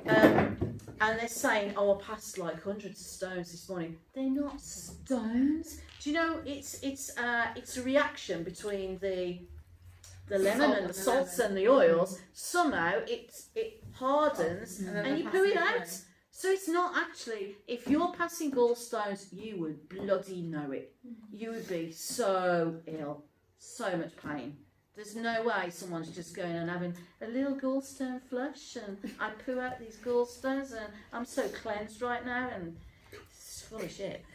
And they're saying, I passed like hundreds of stones this morning. They're not stones. Do you know, it's a reaction between the lemon and the salts and the oils. Somehow it hardens and you poo it out. So it's not actually, if you're passing gallstones, you would bloody know it. You would be so ill, so much pain. There's no way someone's just going and having a little gallstone flush and I poo out these gallstones and I'm so cleansed right now and it's full of shit.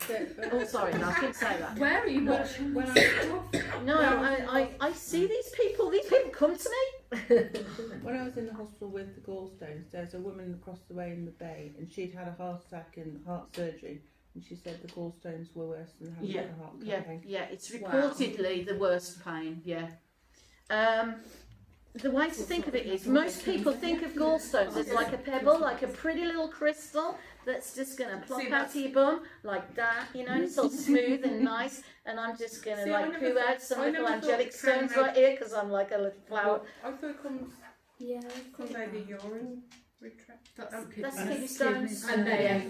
Oh, sorry, no, I couldn't say that. Where are you watching? When No, I see these people come to me. When I was in the hospital with the gallstones, there's a woman across the way in the bay, and she'd had a heart attack and heart surgery, and she said the gallstones were worse than having a heart attack. Yeah, it's reportedly the worst pain, yeah. The way to think of it is, most people think of gallstones as like a pebble, like a pretty little crystal that's just going to plop out of your bum, like that, you know, it's all smooth and nice, and I'm just going to like poo out some little angelic stones right here, because I'm like a little flower. I thought it comes Yeah. out the urine retract. That's kidney stones. And they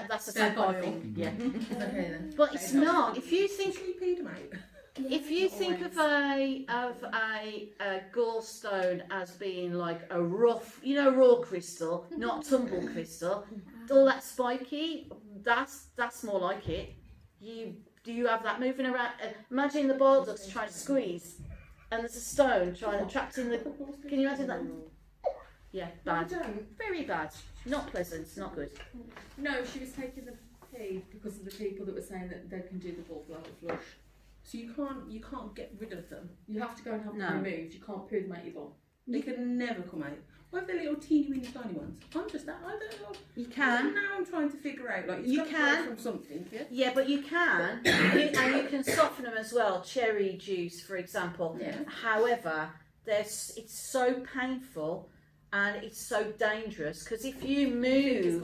That's the same kind of thing, yeah. Okay then. But it's not, if you think... She peed them out. If you think of a gallstone as being like a rough, you know, raw crystal, not tumble crystal, all that spiky, that's more like it. Do you have that moving around? Imagine the bile ducts trying to squeeze, and there's a stone trapped in the. Can you imagine that? Yeah, bad. Very bad. Not pleasant. Not good. No, she was taking the pee because of the people that were saying that they can do the gallbladder flush. So you can't get rid of them. You have to go and have them removed. You can't poo them out your bum. They can never come out. What if they're little teeny weeny tiny ones? I don't know. You can. Now I'm trying to figure out, like, it's You got to can. go from something, yeah? Yeah, but you can, and you can soften them as well. Cherry juice, for example. Yeah. However, it's so painful and it's so dangerous because if you move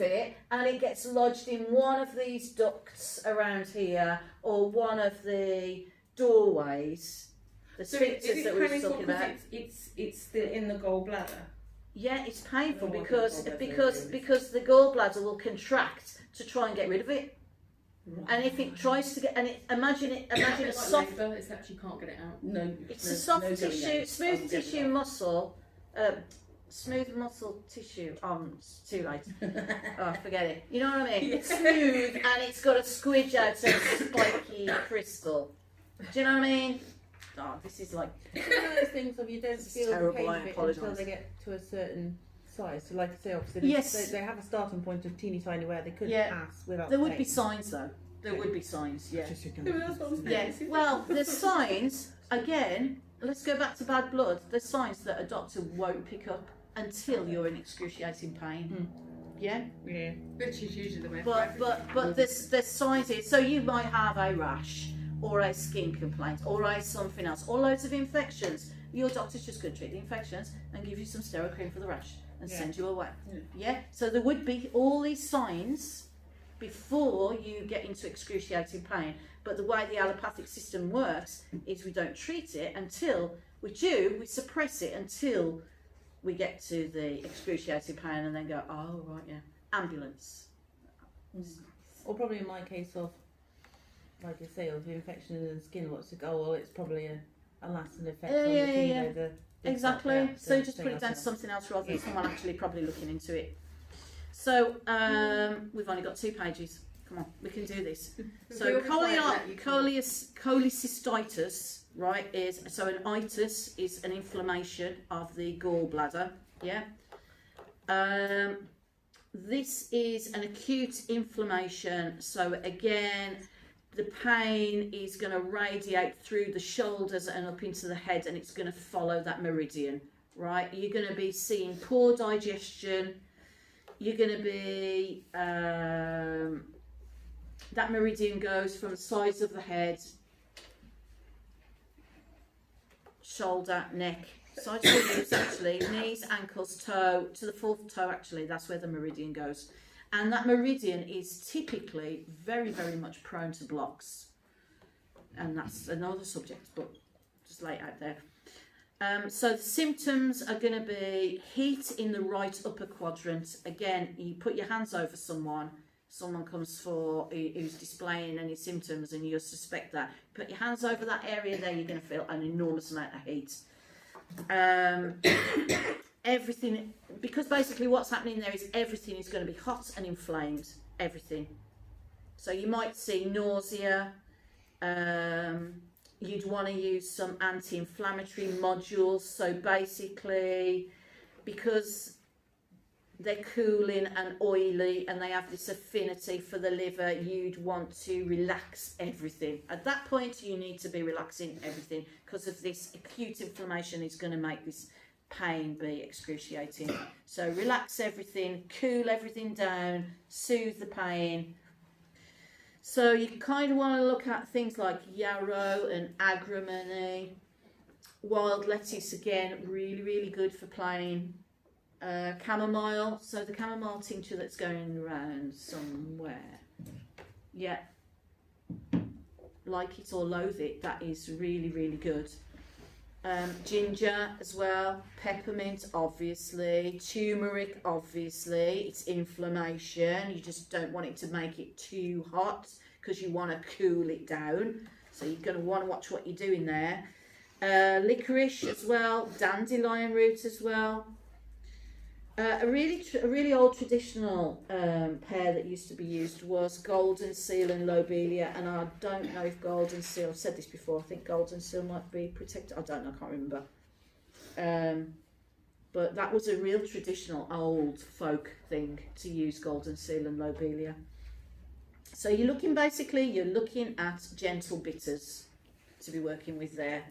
it and it gets lodged in one of these ducts around here or one of the doorways, the sphincters that we were talking about. It's still in the gallbladder. Yeah, it's painful Oh, because that's the gallbladder will contract to try and get rid of it. And if it tries to get, imagine a soft. Except you can't get it out. No. It's a soft tissue, smooth tissue muscle, smooth muscle tissue. It's too late. Oh, forget it. You know what I mean? It's smooth and it's got a squidge out of spiky crystal. Do you know what I mean? Oh, this is like. It's one of those things of you don't feel the terrible, pain I of it apologise. until they get to a certain size. So like I say, obviously Yes. they have a starting point of teeny tiny where they could Yeah. pass without There would pain. be signs though. There would be signs, yeah. That's what I'm Yeah, saying. well, there's signs, again, let's go back to bad blood, there's signs that a doctor won't pick up until you're in excruciating pain. Yeah? Yeah. Which is usually the way. But there's signs here, so you might have a rash, or a skin complaint, or a something else, or loads of infections. Your doctor's just going to treat the infections and give you some steroid cream for the rash and send you away. Yeah? So there would be all these signs before you get into excruciating pain. But the way the allopathic system works is we don't treat it until we suppress it until we get to the excruciating pain and then go, oh, right, yeah, ambulance. Or probably in my case of, like I say, of the infection in the skin, what's it go? Well, it's probably a lasting effect on the chemo. Yeah. Exactly. So you just put it down to something else rather than someone actually probably looking into it. So we've only got 2 pages. Come on, we can do this. So cholecystitis, right, is so an itis is an inflammation of the gallbladder. Yeah. This is an acute inflammation. So again, the pain is going to radiate through the shoulders and up into the head, and it's going to follow that meridian, right? You're going to be seeing poor digestion. You're going to be, that meridian goes from the sides of the head, shoulder, neck, sides of the ribs actually, knees, ankles, toe, to the 4th toe actually, that's where the meridian goes. And that meridian is typically very, very much prone to blocks. And that's another subject, but just lay it out there. So the symptoms are going to be heat in the right upper quadrant. Again, you put your hands over someone comes for who's displaying any symptoms and you suspect that. Put your hands over that area there, you're going to feel an enormous amount of heat. Everything, because basically what's happening there is everything is going to be hot and inflamed, everything. So you might see nausea, you'd want to use some anti-inflammatory modules. So basically, because they're cooling and oily and they have this affinity for the liver, you'd want to relax everything. At that point, you need to be relaxing everything because of this acute inflammation is going to make this pain be excruciating. So relax everything, cool everything down, soothe the pain. So you kind of want to look at things like yarrow and agrimony. Wild lettuce, again, really, really good for pain. Chamomile, so the chamomile tincture that's going around somewhere. Yeah. Like it or loathe it, that is really, really good. Ginger as well, peppermint obviously, turmeric obviously, it's inflammation, you just don't want it to make it too hot because you want to cool it down, so you're going to want to watch what you're doing there. Licorice as well, dandelion root as well. A really old traditional pair that used to be used was golden seal and lobelia, and I don't know if golden seal, I've said this before, I think golden seal might be protected, I don't know, I can't remember. But that was a real traditional old folk thing to use golden seal and lobelia. So you're looking at gentle bitters to be working with there.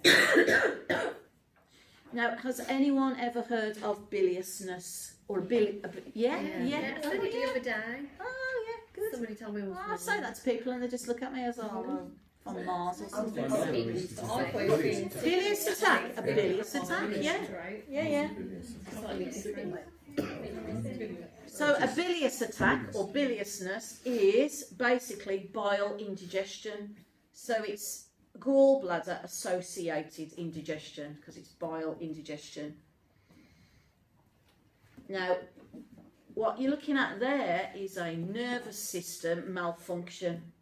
Now, has anyone ever heard of biliousness? Or yeah. I said it the other day. Oh, yeah, good. Somebody told me it was I say that to people and they just look at me as I'm on Mars or something. Bilious attack, a bilious attack, yeah. So a bilious attack or biliousness is basically bile indigestion. So it's gallbladder associated indigestion because it's bile indigestion. Now, what you're looking at there is a nervous system malfunction,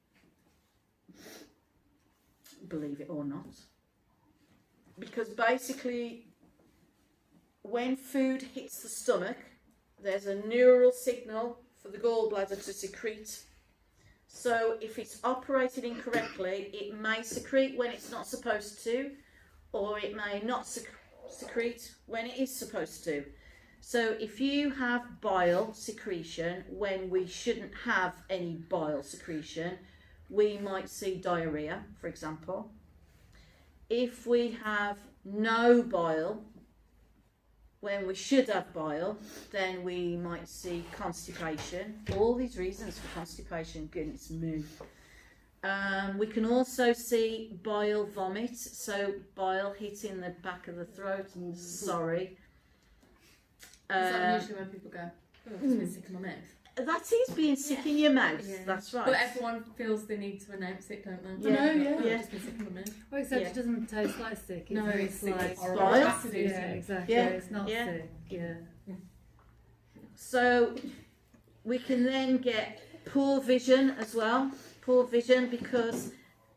believe it or not. Because basically, when food hits the stomach, there's a neural signal for the gallbladder to secrete. So if it's operated incorrectly, it may secrete when it's not supposed to, or it may not secrete when it is supposed to. So if you have bile secretion when we shouldn't have any bile secretion, we might see diarrhea, for example. If we have no bile when we should have bile, then we might see constipation. All these reasons for constipation, goodness me. We can also see bile vomit, so bile hitting the back of the throat, sorry. Is that usually when people go, oh, I've been sick in my mouth? That is being sick in your mouth. Yeah. That's right. But everyone feels the need to announce it, don't they? Yeah. I know, yeah. I've Yeah. just been sick in my mouth. Well, except Yeah. it doesn't taste like sick. It's No, very it's slight. horrible. Vile. Acid is, Yeah, exactly. Yeah. It's not Yeah. sick. Yeah. So we can then get poor vision as well. Poor vision because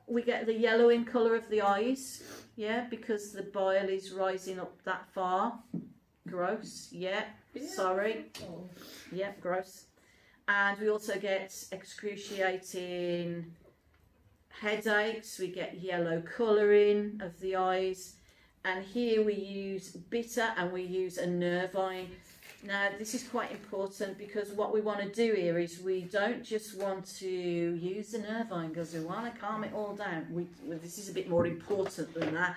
we get the yellowing colour of the eyes. Yeah, because the bile is rising up that far. Gross. Yeah. Sorry. Oh. Yeah, gross. And we also get excruciating headaches, we get yellow colouring of the eyes, and here we use bitter and we use a nervine. Now this is quite important because what we want to do here is we don't just want to use the nervine because we want to calm it all down. This is a bit more important than that.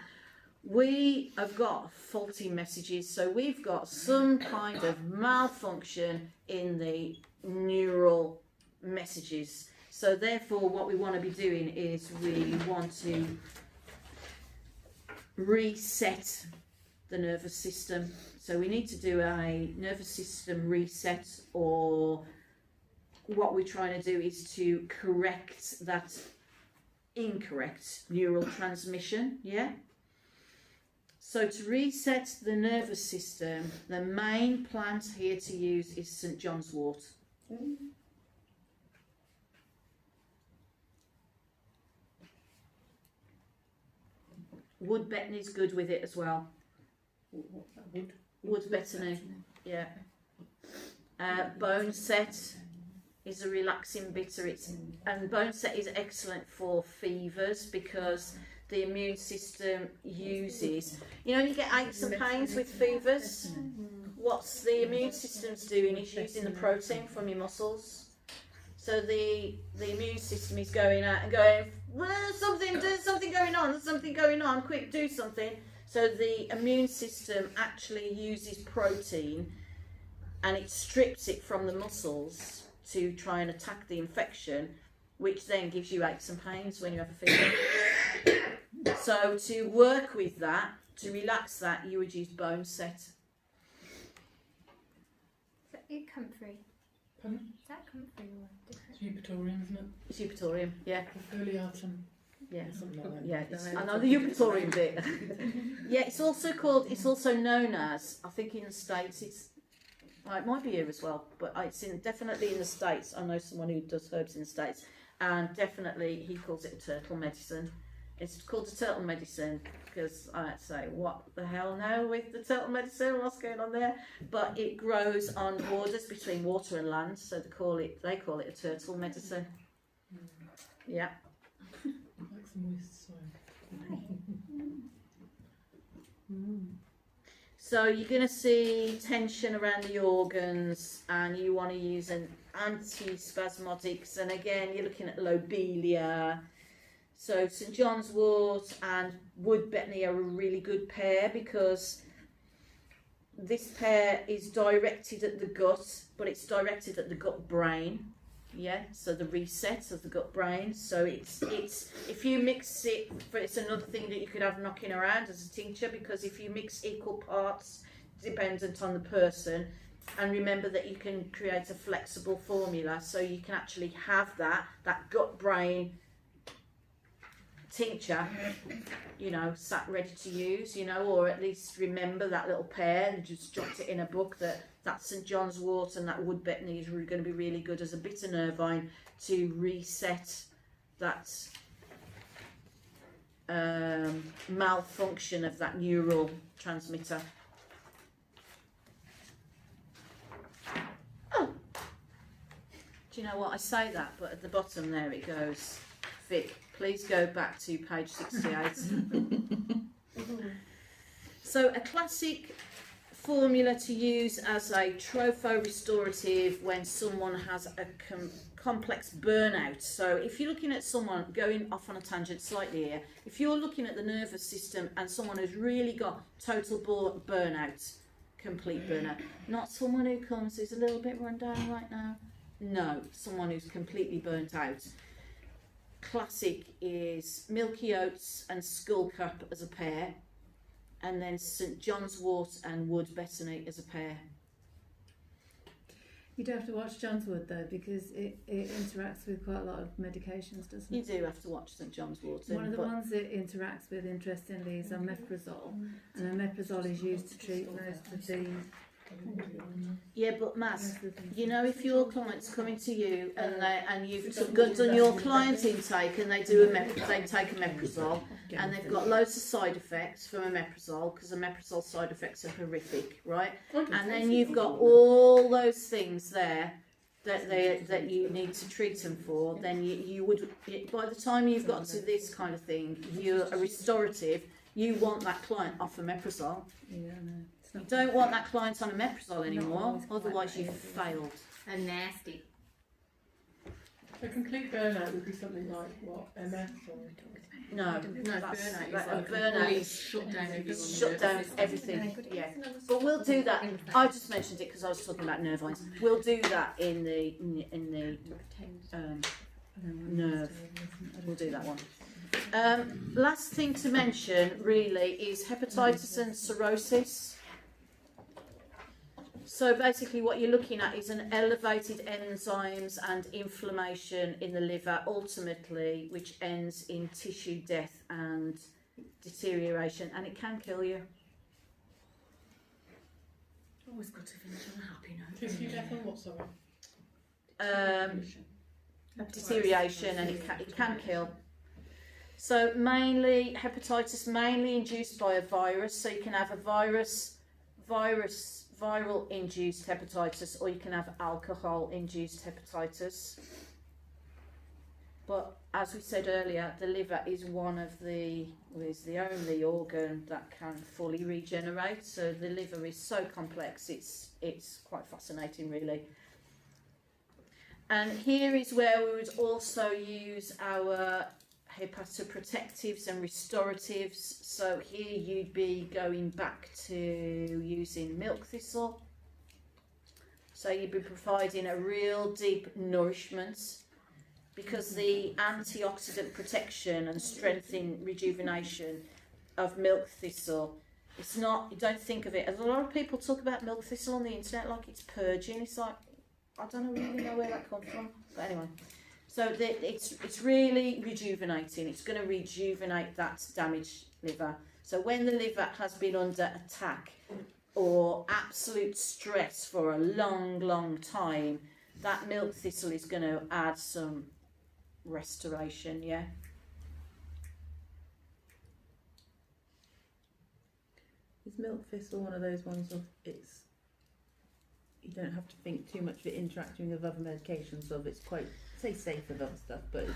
We have got faulty messages, so we've got some kind of malfunction in the neural messages. So therefore what we want to be doing is we want to reset the nervous system. So we need to do a nervous system reset, or what we're trying to do is to correct that incorrect neural transmission. Yeah. So to reset the nervous system, the main plant here to use is St. John's wort. Wood betony is good with it as well. Wood betony, yeah. Bone set is a relaxing bitter. And bone set is excellent for fevers because the immune system uses, you know, you get aches and pains with fevers. What's the immune system's doing is using the protein from your muscles. So the immune system is going out and going, well, there's something going on, quick, do something. So the immune system actually uses protein and it strips it from the muscles to try and attack the infection, which then gives you aches and pains when you have a fever. So to work with that, to relax that, you would use bone set. Is that comfrey? Pardon? Is that comfrey or different? It's Eupatorium, isn't it? Eupatorium, yeah. Foliatum. Yeah. Something like that. Yeah, I know the Eupatorium bit. Yeah, it's also known as, I think in the States, it might be here as well, but it's definitely in the States. I know someone who does herbs in the States, and definitely he calls it a turtle medicine. It's called a turtle medicine because I say, what the hell now with the turtle medicine? What's going on there? But it grows on borders between water and land, so they call it a turtle medicine. Yeah. Like some moist soil. So you're going to see tension around the organs, and you want to use an antispasmodics, and again you're looking at lobelia. So St. John's wort and wood betony are a really good pair because this pair is directed at the gut, but it's directed at the gut brain. Yeah, so the reset of the gut brain. So it's if you mix it, but it's another thing that you could have knocking around as a tincture, because if you mix equal parts, dependent on the person, and remember that you can create a flexible formula, so you can actually have that gut brain tincture, you know, sat ready to use, you know, or at least remember that little pair and just jot it in a book that St. John's wort and that wood betony is going to be really good as a bitter nervine to reset that malfunction of that neural transmitter. Oh, do you know what, I say that, but at the bottom there it goes, Vic, please go back to page 68. So a classic formula to use as a tropho-restorative when someone has a complex burnout. So if you're looking at someone, going off on a tangent slightly here, if you're looking at the nervous system and someone who's really got total burnout, complete burnout, not someone who comes who's a little bit run down right now, no, someone who's completely burnt out. Classic is milky oats and skullcap as a pair, and then St. John's wort and wood betony as a pair. You do have to watch John's Wood though, because it interacts with quite a lot of medications, doesn't You it? do have to watch St John's Wort. One of the ones it interacts with, interestingly, is omeprazole, and omeprazole is used to treat most of the. Yeah, but Matt, most of the things. you know, if your client's coming to you and you've done your client intake and they do they take omeprazole and they've got loads of side effects from omeprazole, because omeprazole side effects are horrific, right? And then you've got all those things there that you need to treat them for. Then you would, by the time you've got to this kind of thing, you're a restorative. You want that client off omeprazole. Yeah, no. You don't want that client on omeprazole anymore, otherwise you've failed. And nasty. A complete burnout would be something like what, MS or No, burnout is a like burnout completely is shut down everything. shut down everything. Yeah, but we'll do that. I just mentioned it because I was talking about nerve lines. We'll do that in the nerve. We'll do that one. Last thing to mention really is hepatitis and cirrhosis. So basically what you're looking at is an elevated enzymes and inflammation in the liver, ultimately, which ends in tissue death and deterioration, and it can kill you. Always good to finish on a happy note. tissue death and what, sorry? Deterioration, and it can kill. So mainly hepatitis, mainly induced by a virus. So you can have a viral induced hepatitis, or you can have alcohol induced hepatitis. But as we said earlier, the liver is is the only organ that can fully regenerate. So the liver is so complex, it's quite fascinating really. And here is where we would also use our hepatoprotectives and restoratives. So here you'd be going back to using milk thistle. So you'd be providing a real deep nourishment, because the antioxidant protection and strengthening rejuvenation of milk thistle, it's not, you don't think of it, as a lot of people talk about milk thistle on the internet like it's purging. It's like, I don't really know where that comes from, but anyway. So it's really rejuvenating. It's going to rejuvenate that damaged liver. So when the liver has been under attack or absolute stress for a long time, that milk thistle is going to add some restoration, yeah. Is milk thistle one of those ones of you don't have to think too much of it interacting with other medications, of it's quite, say, safe with other stuff, but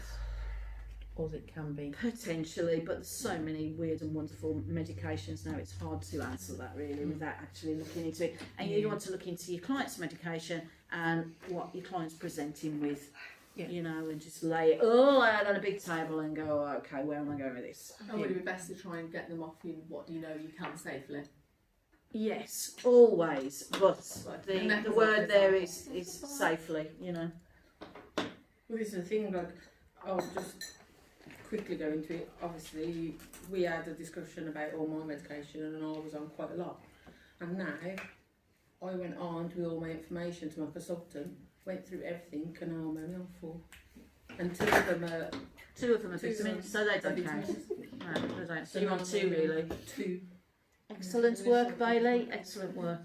or it can be. Potentially, but there's so many weird and wonderful medications now, it's hard to answer that really without actually looking into it. And you want to look into your client's medication and what your client's presenting with, you know, and just lay it all out on a big table and go, oh, okay, where am I going with this? And would it be best to try and get them off you what do you know you can safely? Yes, always, but the word there is safely, you know. Well, this is the thing, like, I'll just quickly go into it. Obviously, we had a discussion about all my medication and I was on quite a lot. And now, I went on to all my information to my consultant, went through everything, and now I'm only on 4. And 2 of them are vitamins, so they don't count. No, they don't. So you're on 2 really. 2. Excellent work, Bailey. Excellent work.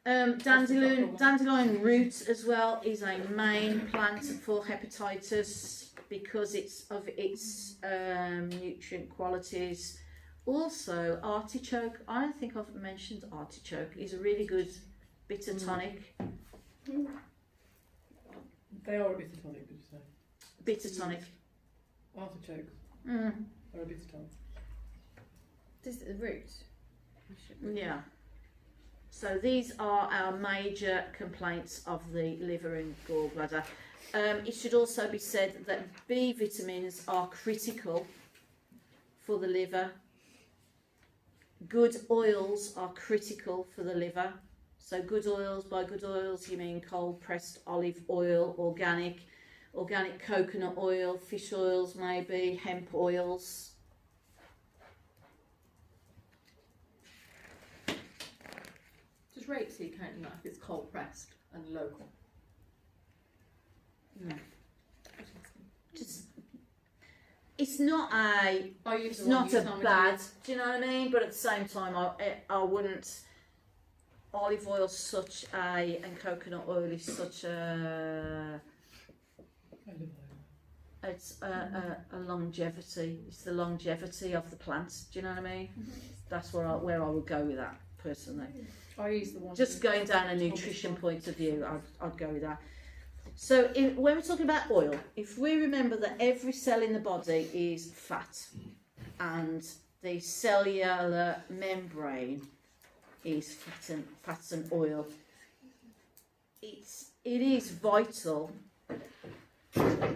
Dandelion root as well is a main plant for hepatitis because of its nutrient qualities. Also, artichoke. I don't think I've mentioned artichoke. Is a really good bitter tonic. They are a bitter tonic, did you say? Bitter tonic. Artichokes are a bitter tonic. This is the root. Yeah. So these are our major complaints of the liver and gallbladder. It should also be said that B vitamins are critical for the liver. Good oils are critical for the liver. So good oils, by good oils you mean cold pressed olive oil, organic coconut oil, fish oils maybe, hemp oils. Does rapeseed count in that if it's cold pressed and local. Just, it's not a, I use it's the one not you a told me to bad, use. do you know what I mean? But at the same time, I wouldn't, olive oil's such a, and coconut oil is such a, it's a longevity, it's the longevity of the plant, do you know what I mean? That's where I would go with that, personally. I use the one. Just you going down a told me nutrition to. point of view, I'd go with that. So when we're talking about oil, if we remember that every cell in the body is fat and the cellular membrane is fat and oil, it is vital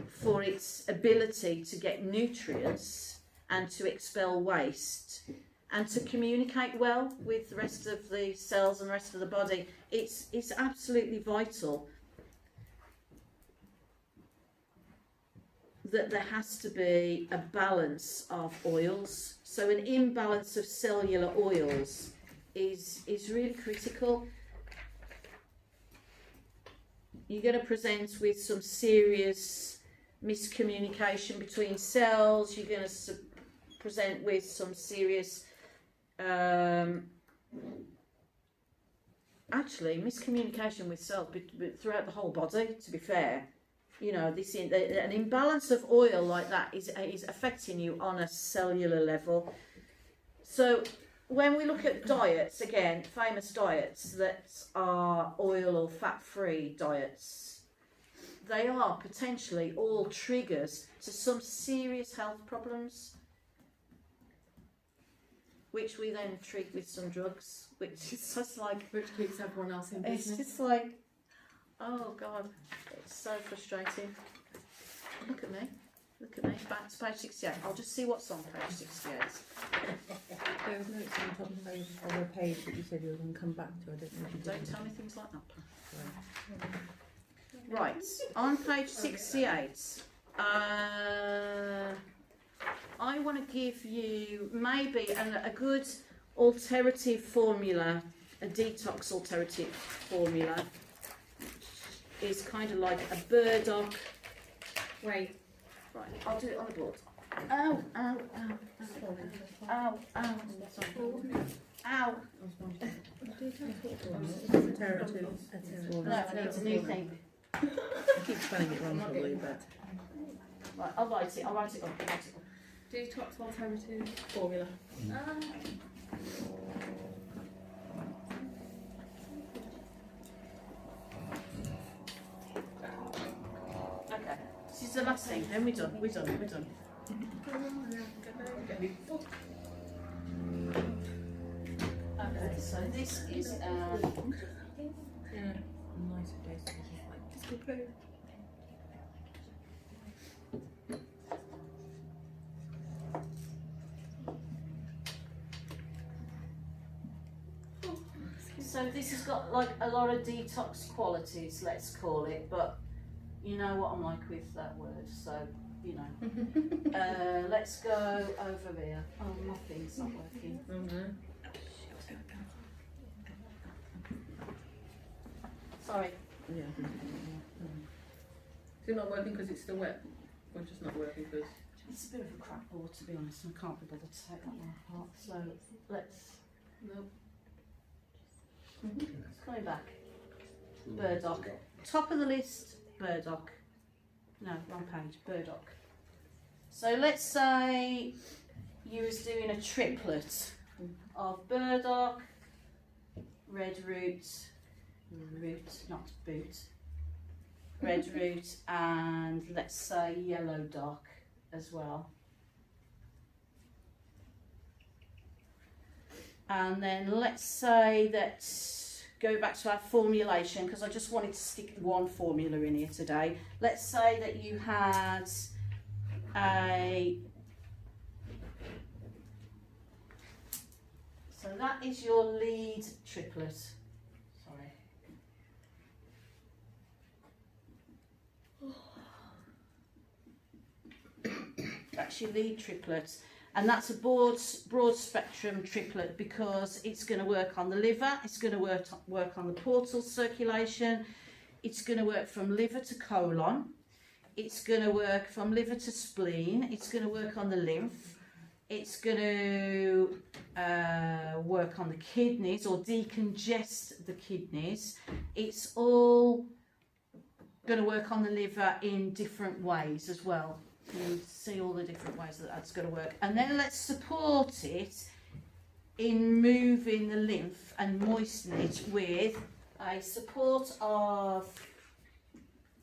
for its ability to get nutrients and to expel waste and to communicate well with the rest of the cells and the rest of the body. It's absolutely vital that there has to be a balance of oils. So an imbalance of cellular oils is really critical. You're going to present with some serious miscommunication between cells. You're going to present with some serious actually miscommunication with cells throughout the whole body, to be fair. You know, an imbalance of oil like that is affecting you on a cellular level. So when we look at diets, again, famous diets that are oil or fat-free diets, they are potentially all triggers to some serious health problems, which we then treat with some drugs, which is just like, Which keeps everyone else in it's business. just like, oh God, it's so frustrating. Look at me. Back to page 68. I'll just see what's on page 68. There was notes on the top of the page that you said you were going to come back to. I don't know if you Don't did. tell me things like that. Right, on page 68, I want to give you maybe a good alternative formula, a detox alternative formula. Is kind of like a burdock. Wait. Right, I'll do it on the board. Ow, ow, ow, ow, ow, ow. Alternative. No, I need a new thing. I keep spelling it wrong probably, but Right, I'll write it up. Detox alternative. Formula. Okay, this is the last thing, then we're done. Okay, so this is yeah, nicer doses like so this has got like a lot of detox qualities, let's call it, but you know what I'm like with that word, so you know. Let's go over here. Oh, my thing's not working. Sorry. yeah. Is it not working because it's still wet? Or just not working because... It's a bit of a crap board, to be honest. I can't be bothered to take that one apart. So let's. Nope. It's coming back. Burdock. Top of the list, burdock. No, wrong page. Burdock. So let's say you was doing a triplet of burdock, red root, not boot, red root, and let's say yellow dock as well. And then let's say that, go back to our formulation, because I just wanted to stick one formula in here today. Let's say that you had so that is your lead triplet. Sorry. That's your lead triplet, and that's a broad spectrum triplet because it's going to work on the liver, it's going to work on the portal circulation, It's going to work from liver to colon. It's going to work from liver to spleen. It's going to work on the lymph. It's going to work on the kidneys or decongest the kidneys. It's all going to work on the liver in different ways as well. You see all the different ways that that's going to work. And then let's support it in moving the lymph and moisten it with a support of,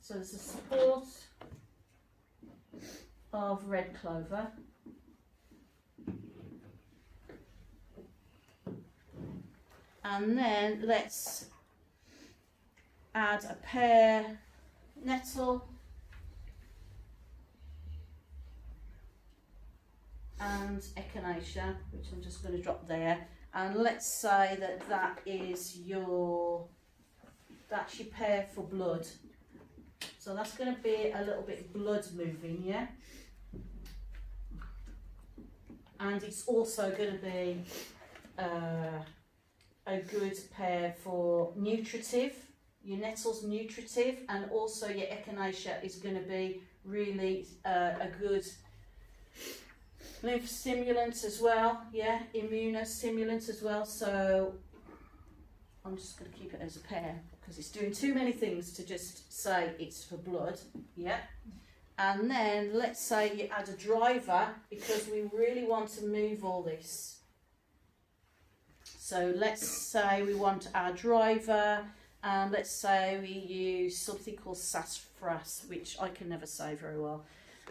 so there's a support of red clover. And then let's add a pear nettle and echinacea, which I'm just going to drop there. And let's say that that's your pear for blood. So that's going to be a little bit blood moving, yeah? And it's also going to be a good pear for nutritive. Your nettle's nutritive, and also your echinacea is going to be really a good lymph stimulant as well, yeah, immunostimulant as well. So I'm just going to keep it as a pear because it's doing too many things to just say it's for blood, yeah. And then let's say you add a driver because we really want to move all this. So let's say we want our driver, and let's say we use something called sassafras, which I can never say very well.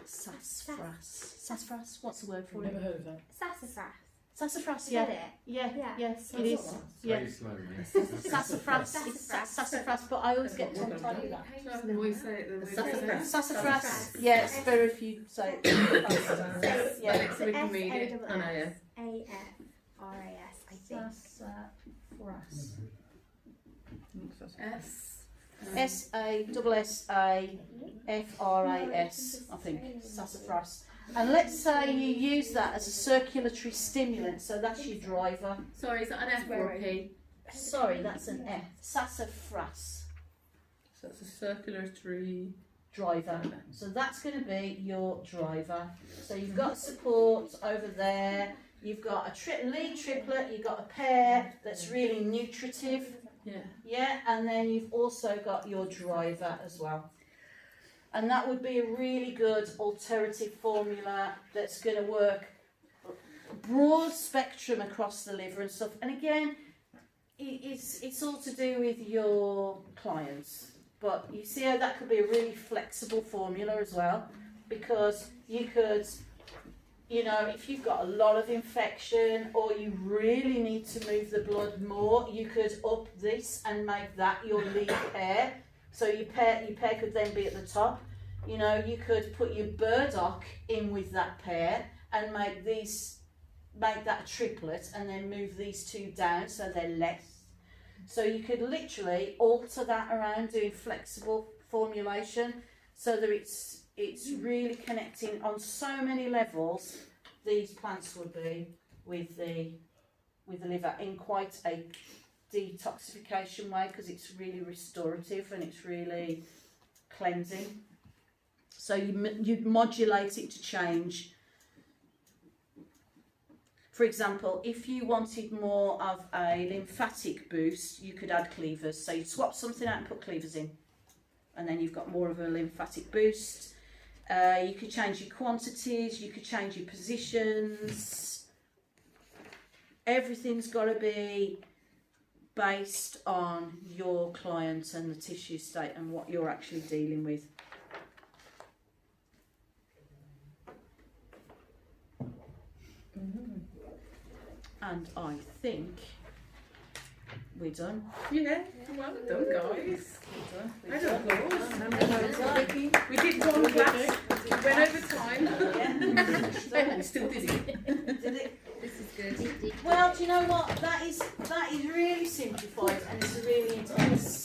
Sassafras. What's the word for Never it? heard of that. Sassafras. Sassafras. Is Yeah. that it? Yeah. Yeah. Yes, That's it is. what Yeah. Very slowly. Sassafras. It's sassafras, but I always get tongue tied with that. No, we say it the way we say it. Sassafras. Yeah, it's better if you say it. Yeah. So we can read it. S-A-S-S-A-F-R-A-S, I think. Sassafras. S. S-A-S-S-A-F-R-A-S, I think. Sassafras. And let's say you use that as a circulatory stimulant, so that's your driver. Sorry, is that an F or a P? Sorry, that's an F. Sassafras. So it's a circulatory Driver. So that's going to be your driver. So you've got support over there. You've got a lead triplet. You've got a pear that's really nutritive. Yeah. Yeah, and then you've also got your driver as well. And that would be a really good alternative formula that's going to work broad spectrum across the liver and stuff. And again, it's all to do with your clients. But you see how that could be a really flexible formula as well, because you could, you know, if you've got a lot of infection or you really need to move the blood more, you could up this and make that your lead pair. So your pair could then be at the top. You know, you could put your burdock in with that pair and make that a triplet, and then move these two down so they're less. So you could literally alter that around, doing flexible formulation, so that it's really connecting on so many levels. These plants would be with the liver in quite a detoxification way, because it's really restorative and it's really cleansing. So you modulate it to change. For example, if you wanted more of a lymphatic boost, you could add cleavers. So you'd swap something out and put cleavers in, and then you've got more of a lymphatic boost. You could change your quantities, you could change your positions. Everything's got to be based on your client and the tissue state and what you're actually dealing with. And I think we're done. Yeah, well done, guys. We're I done. don't know. We're done. We did one class. We went over time. Yeah. Still did it. Did it? This is good. Well, do you know what? That is really simplified, and it's really intense.